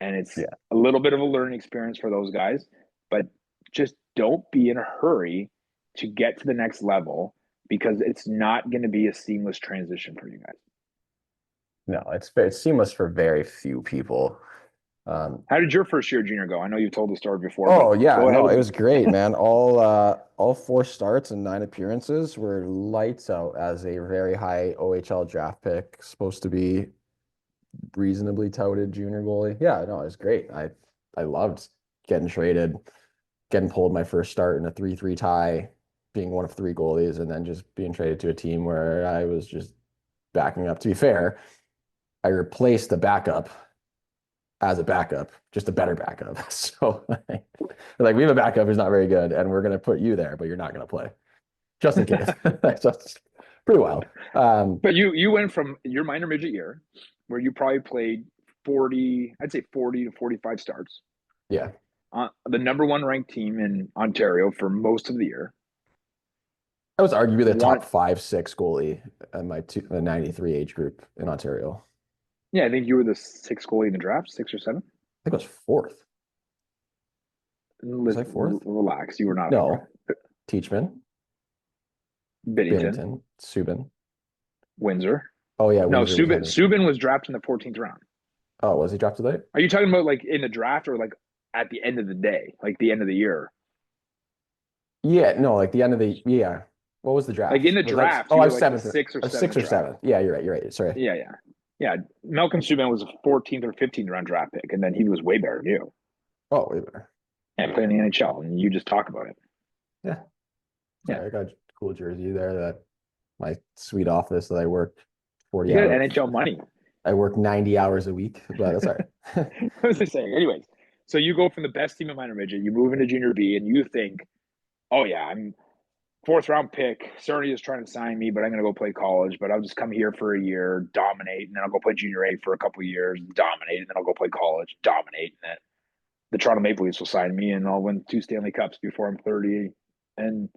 And it's a little bit of a learning experience for those guys, but just don't be in a hurry to get to the next level because it's not going to be a seamless transition for you guys. No, it's seamless for very few people. How did your first year junior go? I know you've told the story before. Oh yeah, no, it me. was great, man. All 4 starts and 9 appearances were lights out as a very high OHL draft pick, supposed to be reasonably touted junior goalie. Yeah, no, it was great. I loved getting traded, getting pulled my first start in a 3-3 tie, being one of 3 goalies, and then just being traded to a team where I was just backing up. To be fair, I replaced the backup as a backup, just a better backup. So like we have a backup who's not very good and we're going to put you there, but you're not going to play just in case. That's pretty wild. But you went from your minor midget year where you probably played 40, I'd say 40 to 45 starts. Yeah. The number 1 ranked team in Ontario for most of the year. I was arguably the top 5-6 goalie in the 93 age group in Ontario. Yeah, I think you were the 6th goalie in the draft, 6 or 7. I think it was 4th. Was I 4th? Relax, you were not. No. Teachman. Binnington. Subban. Windsor. Oh yeah. No, Windsor Subban was drafted in the 14th round. Oh, was he drafted late? Are you talking about like in the draft or like at the end of the day, like the end of the year? Yeah, no, like the end of the What was the draft? Like in the draft. I was like 7th. 6 or 7. 6 or 7. Yeah, you're right. Sorry. Yeah. Malcolm Subban was a 14th or 15th round draft pick, and then he was way better than you. Oh, way better. And playing in the NHL, and you just talk about it. Yeah. I got a cool jersey there that my sweet office that I worked 40 you hours. got NHL money. I work 90 hours a week, but that's all right. What was I saying? Anyways, so you go from the best team in minor midget, you move into junior B, and you think, oh yeah, I'm 4th round pick. Cerny is trying to sign me, but I'm going to go play college. But I'll just come here for a year, dominate, and then I'll go play junior A for a couple of years, dominate, and then I'll go play college, dominate, and then the Toronto Maple Leafs will sign me, and I'll win 2 Stanley Cups before I'm 30 and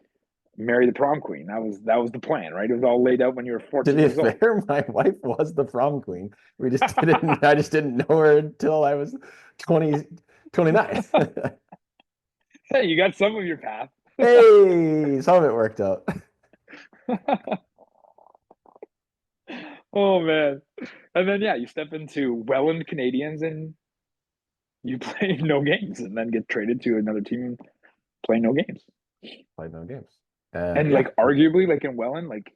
marry the prom queen. That was the plan, right? It was all laid out when you were 14 To be years old. fair, my wife was the prom queen. We just didn't. I just didn't know her until I was 29. Hey, you got some of your path. Hey, some of it worked out. Oh man. And then you step into Welland Canadians and you play no games and then get traded to another team and play no games. Played no games. And like arguably like in Welland, like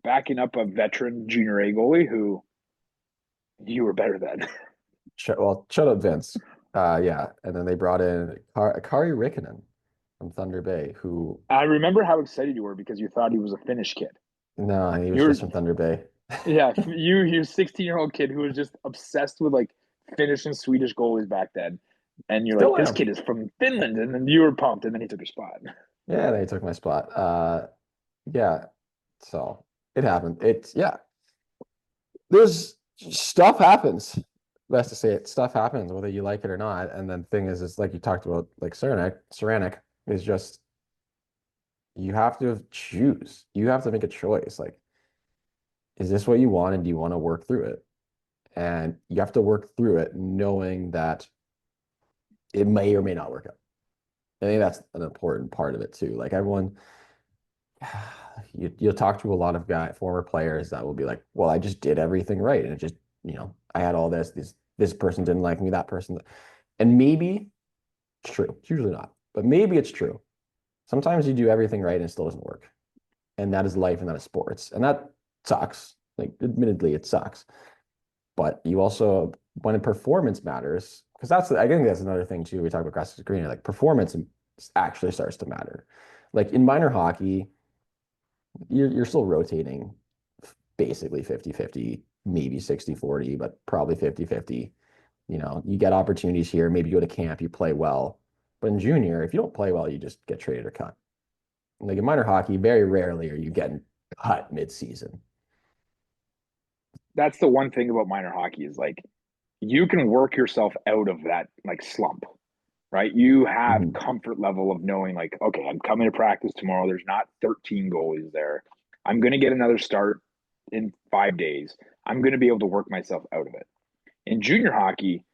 backing up a veteran junior A goalie who you were better than. Well, shut up, Vince. And then they brought in Kari Rikkonen from Thunder Bay, who I remember how excited you were because you thought he was a Finnish kid. no, he was just from Thunder Bay. Yeah, you 16-year-old kid who was just obsessed with like Finnish and Swedish goalies back then, and you're like, Still this am. kid is from Finland, and then you were pumped, and then he took your spot. Yeah, they took my spot. Yeah. So it happened. It's yeah. There's stuff happens. Best to say it. Stuff happens whether you like it or not. And then the thing is like you talked about, like Ceramic is just you have to choose. You have to make a choice. Like, is this what you want, and do you want to work through it? And you have to work through it knowing that it may or may not work out. I think that's an important part of it too. Like everyone, you'll talk to a lot of former players that will be like, well, I just did everything right. And it just, I had all this person didn't like me, that person. And maybe it's true. It's usually not, but maybe it's true. Sometimes you do everything right and it still doesn't work. And that is life and that is sports. And that sucks. Like, admittedly, it sucks. But you also, when performance matters, because I think that's another thing too. We talk about grass is greener, like performance actually starts to matter. Like in minor hockey, you're still rotating basically 50-50, maybe 60-40, but probably 50-50. You get opportunities here, maybe you go to camp, you play well. But in junior, if you don't play well, you just get traded or cut. Like in minor hockey, very rarely are you getting cut mid-season. That's the one thing about minor hockey is like you can work yourself out of that like slump, right? You have Mhm. comfort level of knowing like, okay, I'm coming to practice tomorrow. There's not 13 goalies there. I'm going to get another start in 5 days. I'm going to be able to work myself out of it. In junior hockey,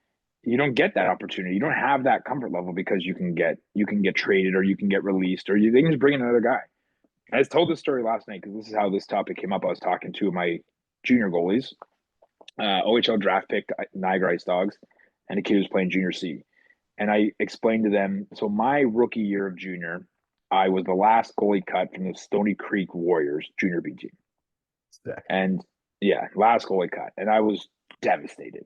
you don't get that opportunity. You don't have that comfort level because you can get traded or you can get released or they can just bring in another guy. I told this story last night because this is how this topic came up. I was talking to my junior goalies, OHL draft pick Niagara Ice Dogs, and a kid who's playing junior C. And I explained to them, so my rookie year of junior, I was the last goalie cut from the Stony Creek Warriors junior B team. Sick. And yeah, last goalie cut. And I was devastated.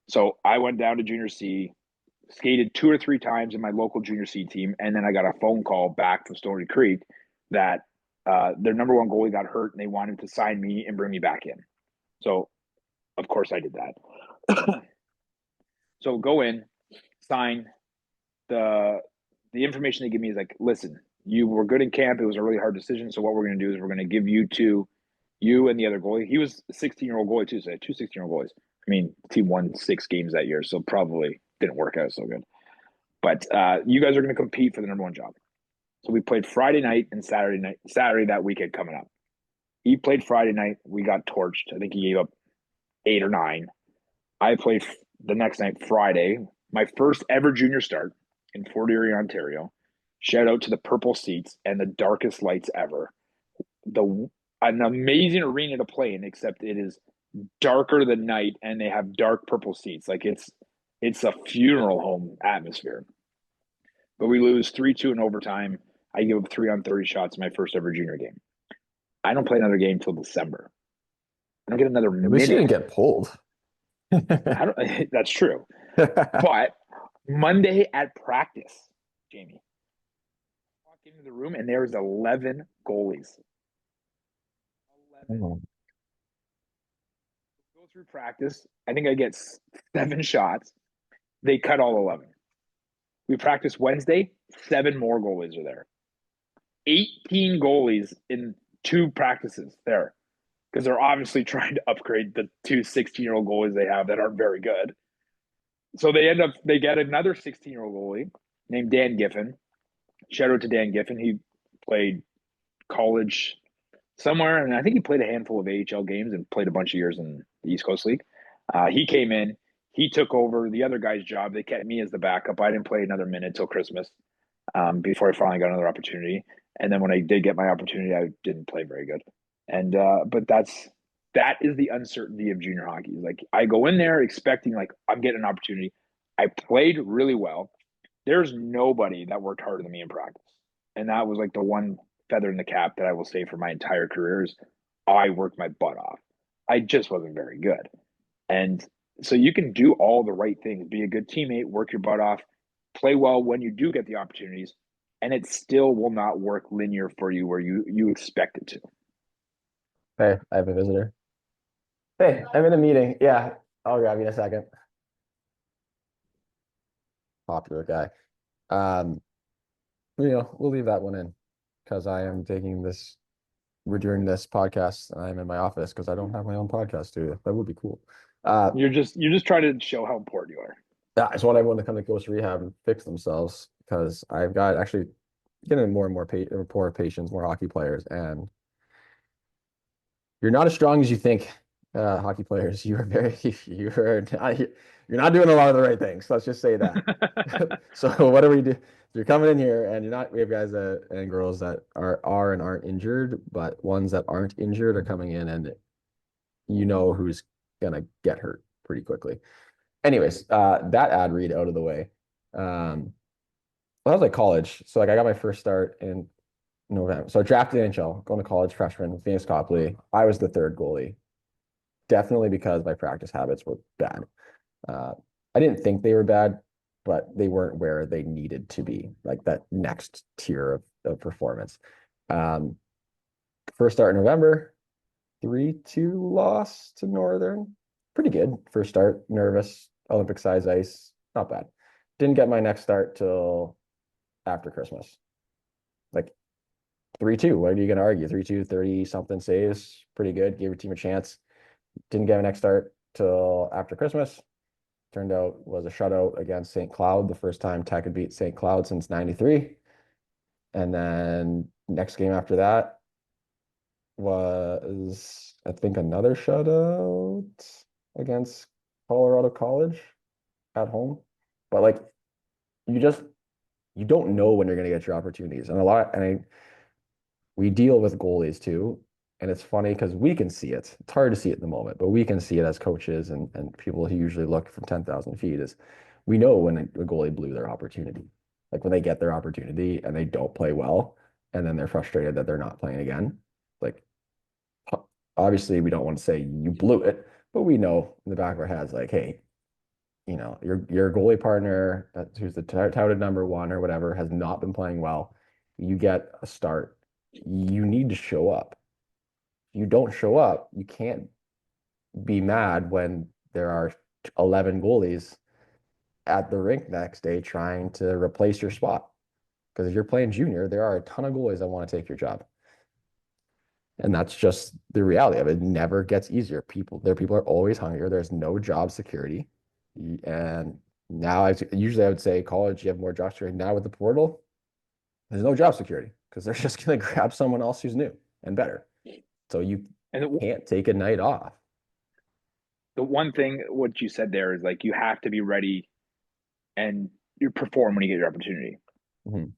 So I went down to junior C, skated 2 or 3 times in my local junior C team, and then I got a phone call back from Stony Creek that their number one goalie got hurt and they wanted to sign me and bring me back in. So of course I did that. So go in, sign. The information they give me is like, listen, you were good in camp. It was a really hard decision. So what we're going to do is we're going to give you and the other goalie. He was a 16-year-old goalie too. So I had two 16-year-old goalies. I mean, the team won 6 games that year, so probably didn't work out so good. But you guys are going to compete for the number one job. So we played Friday night and Saturday that weekend coming up. He played Friday night. We got torched. I think he gave up 8 or 9. I played the next night, Friday, my first ever junior start in Fort Erie, Ontario. Shout out to the purple seats and the darkest lights ever. An amazing arena to play in, except it is darker than night and they have dark purple seats. Like it's a funeral home atmosphere. But we lose 3-2 in overtime. I give up 3 on 30 shots in my first ever junior game. I don't play another game till December. I don't get another At least you didn't minute. get pulled. I don't, that's true. But Monday at practice, Jamie, I walk into the room and there's 11 goalies. 11. Oh. Go through practice. I think I get 7 shots. They cut all 11. We practice Wednesday. 7 more goalies are there. 18 goalies in 2 practices there because they're obviously trying to upgrade the 2 16-year-old goalies they have that aren't very good. So they get another 16-year-old goalie named Dan Giffen. Shout out to Dan Giffen. He played college somewhere, and I think he played a handful of AHL games and played a bunch of years in the East Coast League. He came in. He took over the other guy's job. They kept me as the backup. I didn't play another minute till Christmas before I finally got another opportunity. And then when I did get my opportunity, I didn't play very good. And but that is the uncertainty of junior hockey. Like I go in there expecting like I'm getting an opportunity. I played really well. There's nobody that worked harder than me in practice. And that was like the one feather in the cap that I will say for my entire career is I worked my butt off. I just wasn't very good. And so you can do all the right things, be a good teammate, work your butt off, play well when you do get the opportunities, and it still will not work linear for you where you expect it to. Hey, I have a visitor. Hey, I'm in a meeting. Yeah, I'll grab you in a second. Popular guy. Um, we'll leave that one in because I am taking this. We're doing this podcast. And I'm in my office because I don't have my own podcast studio. That would be cool. You're just trying to show how important you are. I just want everyone to come to Ghost Rehab and fix themselves because I've got actually getting more and more poor patients, more hockey players, and you're not as strong as you think, hockey players. You are very, you're not doing a lot of the right things. Let's just say that. So what do we do? You're coming in here and you're not, we have guys and girls that are and aren't injured, but ones that aren't injured are coming in and you know who's gonna get hurt pretty quickly. Anyways, that ad read out of the way. Well, that was like college. So like I got my first start in November. So I drafted NHL, going to college freshman, Phoenix Copley. I was the third goalie, definitely because my practice habits were bad. I didn't think they were bad, but they weren't where they needed to be, like that next tier of performance. Um, First start in November, 3-2 loss to Northern. Pretty good. First start, nervous, Olympic size ice, not bad. Didn't get my next start till after Christmas. Like 3-2. What are you going to argue? 3-2, 30 something saves. Pretty good. Gave your team a chance. Didn't get my next start till after Christmas. Turned out was a shutout against St. Cloud, the first time Tech had beat St. Cloud since 93. And then next game after that was, I think, another shutout against Colorado College at home. But like you just you don't know when you're going to get your opportunities. We deal with goalies too. And it's funny because we can see it. It's hard to see it in the moment, but we can see it as coaches and people who usually look from 10,000 feet is we know when a goalie blew their opportunity. Like when they get their opportunity and they don't play well, and then they're frustrated that they're not playing again. Like obviously we don't want to say you blew it, but we know in the back of our heads, like, hey, your goalie partner who's the touted number one or whatever has not been playing well. You get a start. You need to show up. You don't show up, you can't be mad when there are 11 goalies at the rink next day trying to replace your spot. Because if you're playing junior, there are a ton of goalies that want to take your job. And that's just the reality of it. It never gets easier. People are always hungrier. There's no job security. And now usually I would say college, you have more job security. Now with the portal, there's no job security because they're just going to grab someone else who's new and better. So you can't take a night off. The one thing, what you said there is like you have to be ready and you perform when you get your opportunity. Mm-hmm.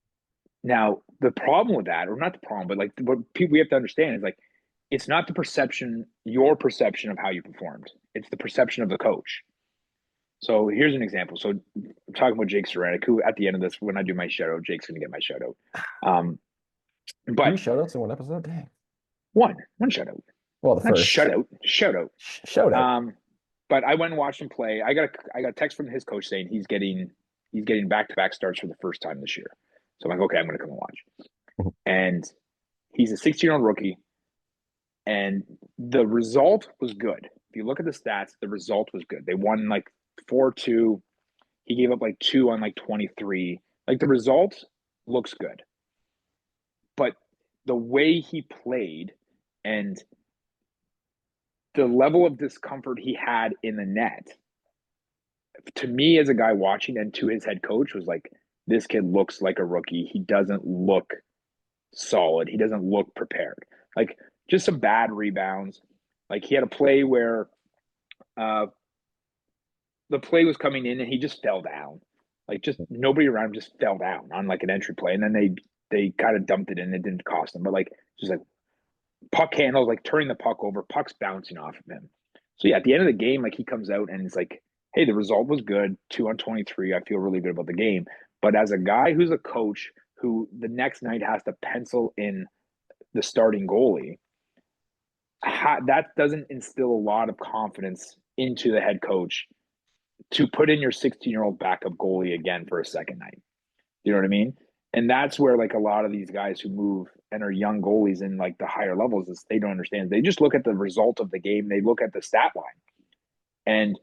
Now, the problem with that, or not the problem, but like what people we have to understand is like it's not your perception of how you performed. It's the perception of the coach. So here's an example. So I'm talking about Jake Ceranic, who at the end of this, when I do my shout out, Jake's gonna get my shout out. But 3 shoutouts in one episode? Dang. one shout out. Well, the Not first shout out. shout out. But I went and watched him play. I got a text from his coach saying he's getting back-to-back starts for the first time this year. So I'm like, okay, I'm gonna come and watch. And he's a 16-year-old rookie. And the result was good. If you look at the stats, the result was good. They won like 4-2. He gave up like 2 on like 23. Like the result looks good. But the way he played and the level of discomfort he had in the net, to me as a guy watching and to his head coach, was like, this kid looks like a rookie. He doesn't look solid. He doesn't look prepared. Like just some bad rebounds. Like he had a play where the play was coming in and he just fell down. Like just nobody around him just fell down on like an entry play. And then they kind of dumped it in. It didn't cost them. But like just like puck handles, like turning the puck over, puck's bouncing off of him. So yeah, at the end of the game, like he comes out and it's like, hey, the result was good. 2 on 23. I feel really good about the game. But as a guy who's a coach who the next night has to pencil in the starting goalie, that doesn't instill a lot of confidence into the head coach to put in your 16-year-old backup goalie again for a second night. You know what I mean? And that's where like a lot of these guys who move and are young goalies in like the higher levels is they don't understand. They just look at the result of the game. They look at the stat line. And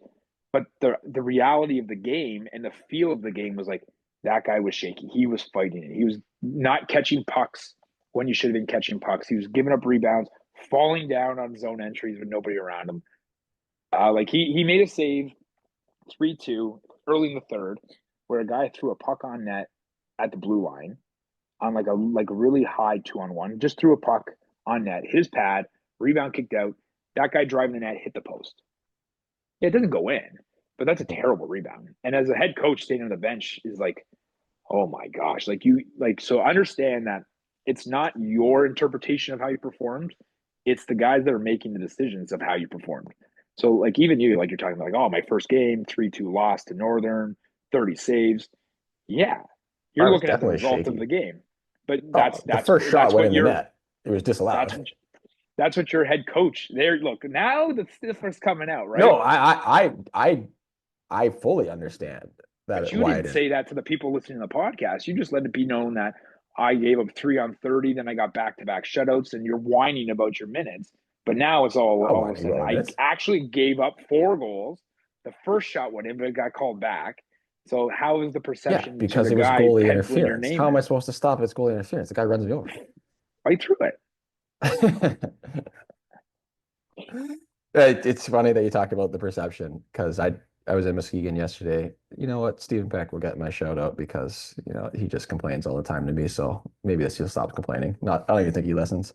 but the reality of the game and the feel of the game was like that guy was shaky. He was fighting it. He was not catching pucks when you should have been catching pucks. He was giving up rebounds, falling down on zone entries with nobody around him. Like he made a save 3-2 early in the third where a guy threw a puck on net at the blue line on like a really high 2-on-1, just threw a puck on net, hit his pad, rebound kicked out. That guy driving the net hit the post. It doesn't go in, but that's a terrible rebound. And as a head coach standing on the bench is like, oh my gosh, so understand that it's not your interpretation of how you performed. It's the guys that are making the decisions of how you performed. So like even you, like you're talking about like, oh, my first game, 3-2 loss to Northern, 30 saves. Yeah. You're looking at the result of the game. But that's the first shot went in the net. It was disallowed. That's what your head coach there. Look, now the stuff's coming out, right? No, I fully understand that. But you didn't say that to the people listening to the podcast. You just let it be known that I gave up 3 on 30, then I got back-to-back shutouts, and you're whining about your minutes. But now it's all of a sudden I actually gave up 4 goals. The first shot went in, but it got called back. So how is the perception? Yeah, because it was goalie interference. How am I supposed to stop if it's goalie interference? The guy runs me over. Right through it. It's funny that you talk about the perception because I was in Muskegon yesterday. You know what? Stephen Peck will get my shout out because he just complains all the time to me. So maybe he'll stop complaining. I don't even think he listens.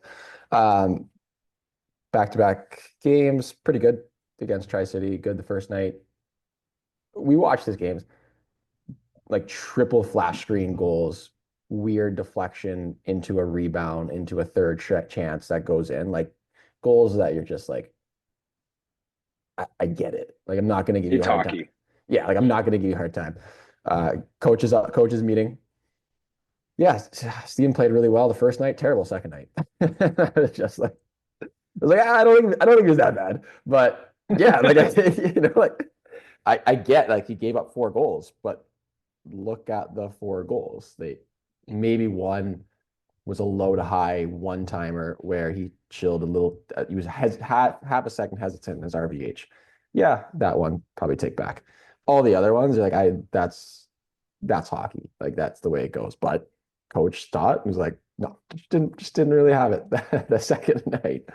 Back-to-back games, pretty good against Tri-City. Good the first night. We watched his games like triple flash screen goals, weird deflection into a rebound, into a third chance that goes in, like goals that you're just like, I get it. Like, I'm not going to give you a hard time. Yeah, like, I'm not going to give you a hard time. Coaches meeting. Yeah, Steven played really well the first night, terrible second night. It's just like, I was like, I don't think it was that bad. But yeah, like, I get, like, he gave up 4 goals, but look at the 4 goals. Maybe one was a low to high one-timer where he chilled a little. He was half a second hesitant in his RVH. Yeah, that one probably take back. All the other ones are like, that's hockey. Like, that's the way it goes. But coach thought, was like, no, just didn't really have it the second night.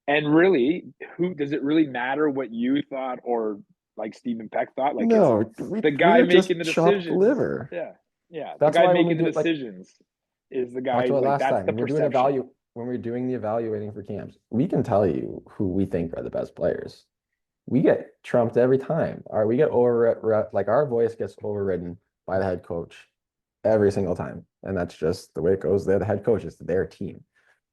And really, who does it really matter what you thought or like Stephen Peck thought? Like, no, the guy making the decisions. Liver. Yeah. That's the guy why making the decisions is the guy. Like, last time the when we're doing the evaluating for camps, we can tell you who we think are the best players. We get trumped every time. We get like our voice gets overridden by the head coach every single time, and that's just the way it goes. They're the head coach. It's their team.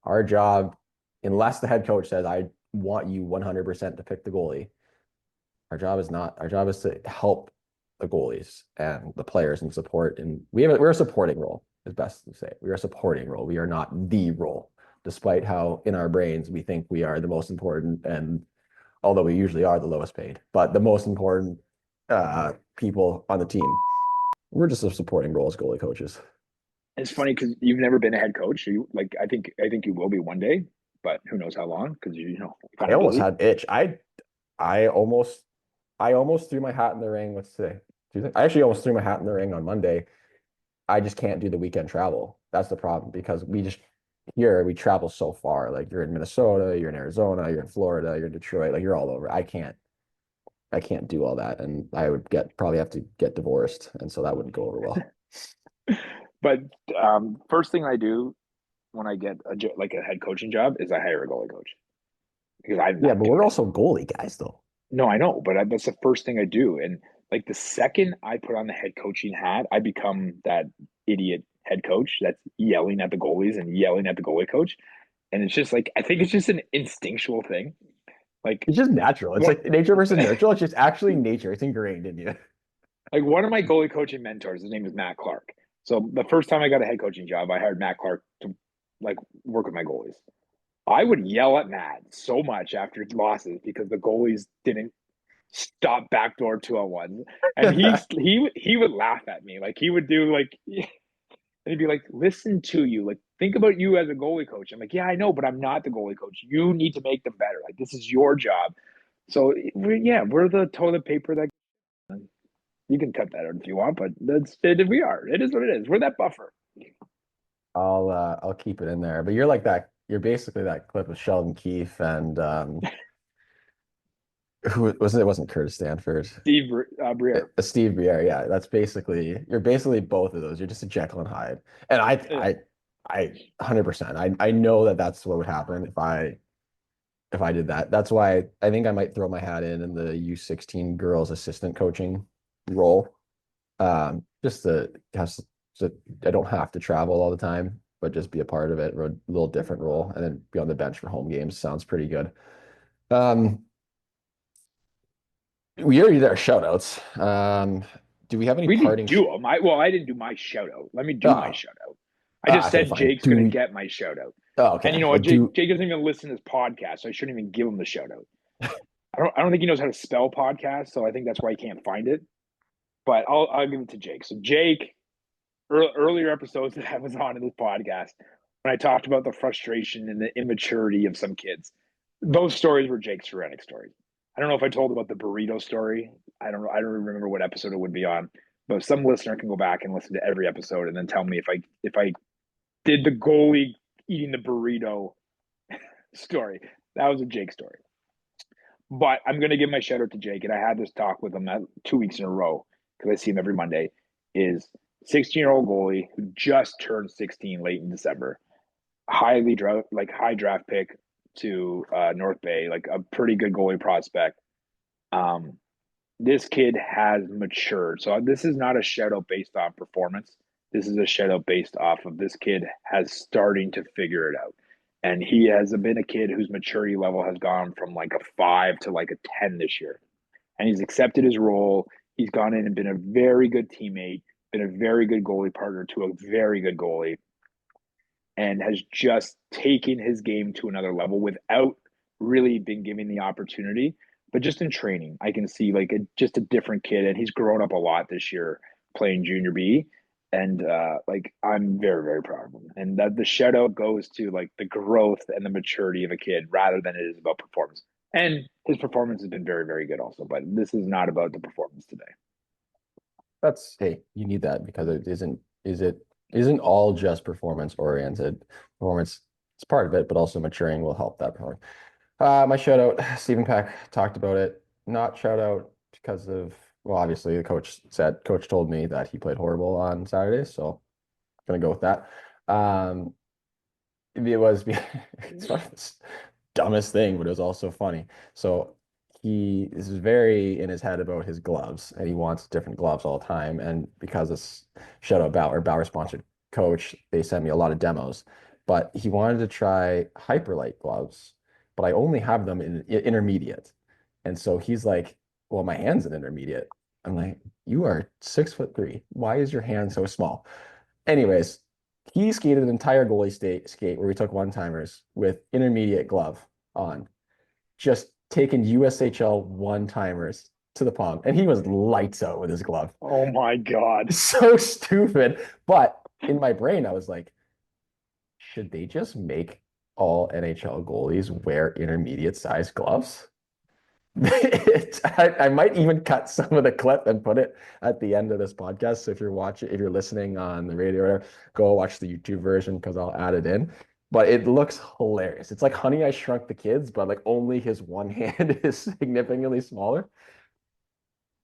Our job, unless the head coach says, "I want you 100% to pick the goalie," our job is not. Our job is to help the goalies and the players and support. And we're a supporting role, is best to say. We are a supporting role. We are not the role, despite how in our brains we think we are the most important, and although we usually are the lowest paid, but the most important people on the team. We're just a supporting role as goalie coaches. It's funny because you've never been a head coach. I think you will be one day, but who knows how long? Because I almost had itch. I almost threw my hat in the ring. What's today? Tuesday? I actually almost threw my hat in the ring on Monday. I just can't do the weekend travel. That's the problem because we travel so far. Like, you're in Minnesota, you're in Arizona, you're in Florida, you're in Detroit, like, you're all over. I can't do all that, and I would probably have to get divorced, and so that wouldn't go over well. But first thing I do when I get a head coaching job is I hire a goalie coach because but we're also goalie guys, though. No, I know, but that's the first thing I do, and like the second I put on the head coaching hat, I become that idiot head coach that's yelling at the goalies and yelling at the goalie coach. And it's just like, I think it's just an instinctual thing. Like, it's just natural. It's like nature versus nurture. It's just actually nature. It's ingrained in you. Like, one of my goalie coaching mentors, his name is Matt Clark. So the first time I got a head coaching job, I hired Matt Clark to like work with my goalies. I would yell at Matt so much after losses because the goalies didn't stop backdoor 2-on-1, and he would laugh at me. Like, he would do like And he'd be like, listen to you. Like, think about you as a goalie coach. I'm like, yeah, I know, but I'm not the goalie coach. You need to make them better. Like, this is your job. So, we're the toilet paper that you can cut that out if you want, but that's it. We are. It is what it is. We're that buffer. I'll keep it in there. But you're like that. You're basically that clip of Sheldon Keefe and who wasn't it? Wasn't Curtis Stanford? Steve Briere. Steve Briere. Yeah, you're basically both of those. You're just a Jekyll and Hyde. And I 100%. I know that that's what would happen if I did that. That's why I think I might throw my hat in the U16 girls assistant coaching role. Just so I don't have to travel all the time, but just be a part of it, a little different role, and then be on the bench for home games. Sounds pretty good. We already did our shout outs. Do we have any We parting? didn't do them. I didn't do my shout out. Let me do my shout out. I just okay, said fine. Jake's going to get my shout out. Oh, okay. And you know what? Jake doesn't even listen to this podcast, so I shouldn't even give him the shout out. I don't think he knows how to spell podcast, so I think that's why he can't find it. But I'll give it to Jake. So Jake, earlier episodes that I was on in this podcast, when I talked about the frustration and the immaturity of some kids, those stories were Jake's Serenic stories. I don't know if I told about the burrito story. I don't remember what episode it would be on, but some listener can go back and listen to every episode and then tell me if I did the goalie eating the burrito story. That was a Jake story. But I'm going to give my shout out to Jake, and I had this talk with him 2 weeks in a row because I see him every Monday. Is 16-year-old goalie who just turned 16 late in December, high draft pick to North Bay, like a pretty good goalie prospect. This kid has matured. So this is not a shout out based on performance. This is a shout out based off of this kid has starting to figure it out. And he has been a kid whose maturity level has gone from like a 5 to like a 10 this year. And he's accepted his role. He's gone in and been a very good teammate, been a very good goalie partner to a very good goalie, and has just taken his game to another level without really being given the opportunity. But just in training, I can see like just a different kid, and he's grown up a lot this year playing junior B. And like I'm very, very proud of him. And that the shout out goes to like the growth and the maturity of a kid rather than it is about performance. And his performance has been very, very good also. But this is not about the performance today. Hey, you need that because it isn't all just performance oriented. Performance is part of it, but also maturing will help that part. My shout out, Stephen Peck talked about it. Not shout out because of, well, obviously the coach told me that he played horrible on Saturday, so I'm gonna go with that. It was it's sort of the dumbest thing, but it was also funny. So he is very in his head about his gloves, and he wants different gloves all the time. And because it's shout out Bauer sponsored coach, they sent me a lot of demos. But he wanted to try Hyperlight gloves, but I only have them in intermediate. And so he's like, well, my hand's an intermediate. I'm like, you are 6'3". Why is your hand so small? Anyways, he skated an entire goalie skate where we took one-timers with intermediate glove on, just taking USHL one-timers to the palm. And he was lights out with his glove. Oh my God. So stupid. But in my brain, I was like, should they just make all NHL goalies wear intermediate size gloves? I might even cut some of the clip and put it at the end of this podcast. So if you're listening on the radio or whatever, go watch the YouTube version because I'll add it in. But it looks hilarious. It's like Honey, I Shrunk the Kids, but like only his one hand is significantly smaller.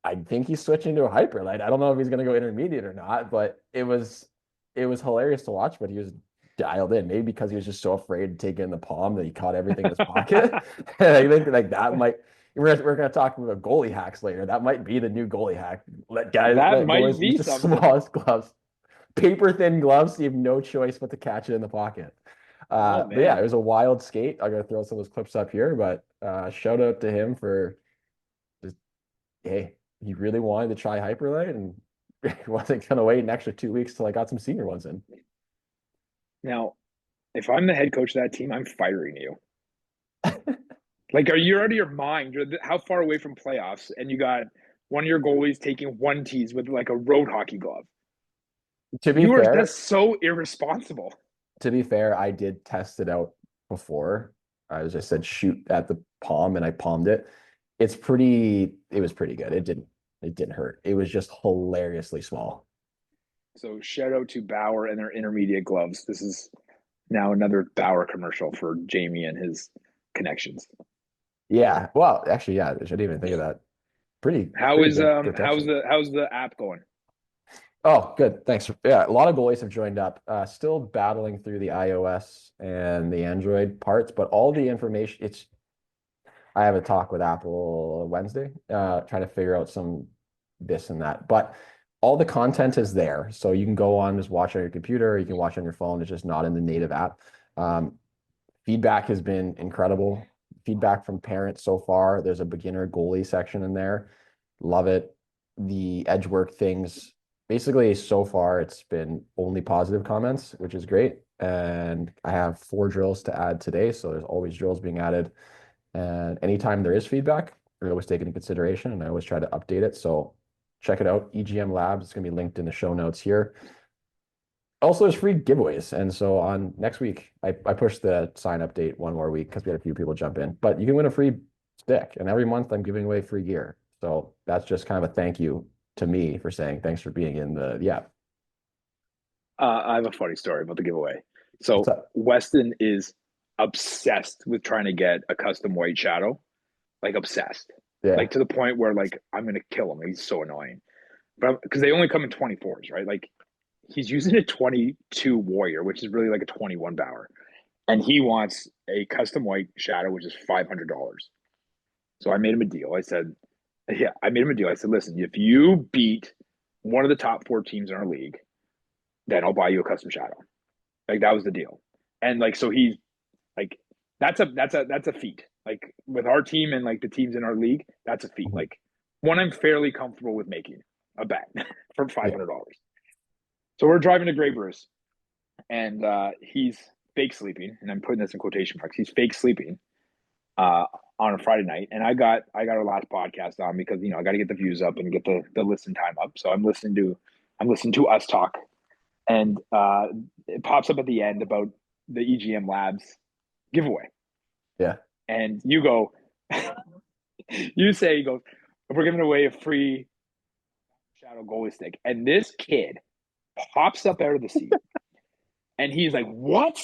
I think he's switching to a Hyperlight. I don't know if he's gonna go intermediate or not, but it was hilarious to watch, but he was dialed in, maybe because he was just so afraid to take it in the palm that he caught everything in his pocket. And I think like that might we're going to talk about goalie hacks later. That might be the new goalie hack. Let goalies use the smallest gloves, paper thin gloves. So you have no choice but to catch it in the pocket. But yeah, it was a wild skate. I'm going to throw some of those clips up here, but shout out to him for just, hey, he really wanted to try Hyperlight and he wasn't going to wait an extra 2 weeks till I got some senior ones in. Now, if I'm the head coach of that team, I'm firing you. Like, are you out of your mind? How far away from playoffs? And you got one of your goalies taking one tees with like a road hockey glove. To be fair, That's so irresponsible. I did test it out before. I just said shoot at the palm and I palmed it. It was pretty good. It didn't hurt. It was just hilariously small. So shout out to Bauer and their intermediate gloves. This is now another Bauer commercial for Jamie and his connections. Yeah. Well, actually, yeah, I didn't even think of that. Pretty good How's texture. the app going? Oh, good. Thanks. Yeah, a lot of goalies have joined up. Still battling through the iOS and the Android parts, but all the information, I have a talk with Apple Wednesday, trying to figure out some this and that. But all the content is there. So you can go on, just watch on your computer, you can watch on your phone. It's just not in the native app. Feedback has been incredible. Feedback from parents so far. There's a beginner goalie section in there. Love it. The edge work things, basically so far it's been only positive comments, which is great. And I have 4 drills to add today. So there's always drills being added. And anytime there is feedback, we always take it into consideration and I always try to update it. So check it out. EGM Labs, it's going to be linked in the show notes here. Also, there's free giveaways. And so on next week, I pushed the sign up date one more week because we had a few people jump in. But you can win a free stick. And every month I'm giving away free gear. So that's just kind of a thank you to me for saying thanks for being in the app. I have a funny story about the giveaway. So Weston is obsessed with trying to get a custom white shadow, like obsessed, like to the point where like I'm gonna kill him. He's so annoying, but because they only come in 24s, right? Like he's using a 22 Warrior, which is really like a 21 Bauer, and he wants a custom white shadow, which is $500. So I made him a deal. I said, listen, if you beat one of the top 4 teams in our league, then I'll buy you a custom shadow. Like that was the deal. And like, so he's like, that's a feat. Like with our team and like the teams in our league, that's a feat. Like one I'm fairly comfortable with making a bet for $500. So we're driving to Grey Bruce and he's fake sleeping. And I'm putting this in quotation marks. He's fake sleeping on a Friday night. And I got our last podcast on because, I got to get the views up and get the listen time up. So I'm listening to us talk. And it pops up at the end about the EGM Labs giveaway. Yeah. And you go, he goes, we're giving away a free shadow goalie stick. And this kid pops up out of the seat and he's like, what?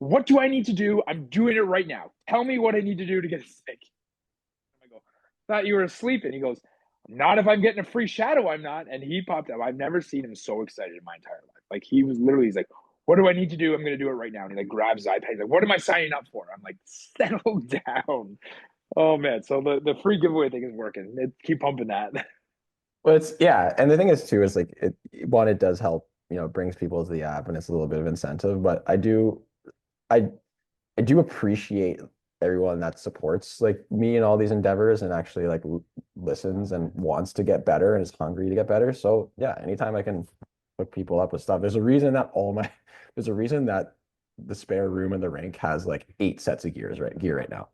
What do I need to do? I'm doing it right now. Tell me what I need to do to get a stick. I go, thought you were asleep. And he goes, not if I'm getting a free shadow, I'm not. And he popped up. I've never seen him so excited in my entire life. Like he's like, what do I need to do? I'm going to do it right now. And he like grabs his iPad. He's like, what am I signing up for? I'm like, settle down. Oh man. So the free giveaway thing is working. Keep pumping that. Well, and the thing is too, is like it does help, it brings people to the app and it's a little bit of incentive, but I do appreciate everyone that supports like me in all these endeavors and actually like listens and wants to get better and is hungry to get better. So yeah, anytime I can hook people up with stuff, there's a reason that the spare room in the rink has like 8 sets of gear right now.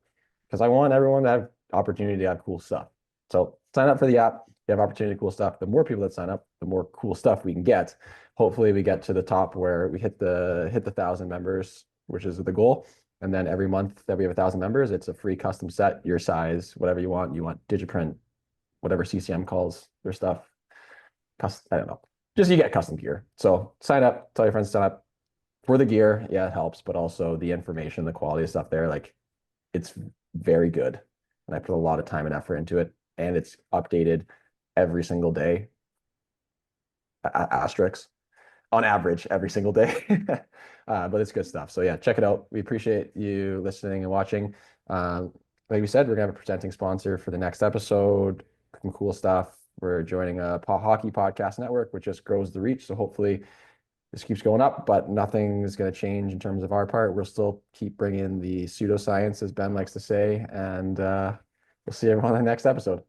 Because I want everyone to have opportunity to have cool stuff. So sign up for the app, you have opportunity to cool stuff. The more people that sign up, the more cool stuff we can get. Hopefully we get to the top where we hit the 1,000 members, which is the goal. And then every month that we have 1,000 members, it's a free custom set, your size, whatever you want. You want Digiprint, whatever CCM calls their stuff. I don't know. Just you get custom gear. So sign up, tell your friends to sign up for the gear. Yeah, it helps, but also the information, the quality of stuff there, like it's very good. And I put a lot of time and effort into it. And it's updated every single day. Asterisks. On average every single day. But it's good stuff. So yeah, check it out. We appreciate you listening and watching. Like we said, we're gonna have a presenting sponsor for the next episode. Some cool stuff. We're joining a hockey podcast network, which just grows the reach. So hopefully this keeps going up, but nothing is going to change in terms of our part. We'll still keep bringing the pseudoscience, as Ben likes to say, and we'll see everyone on the next episode.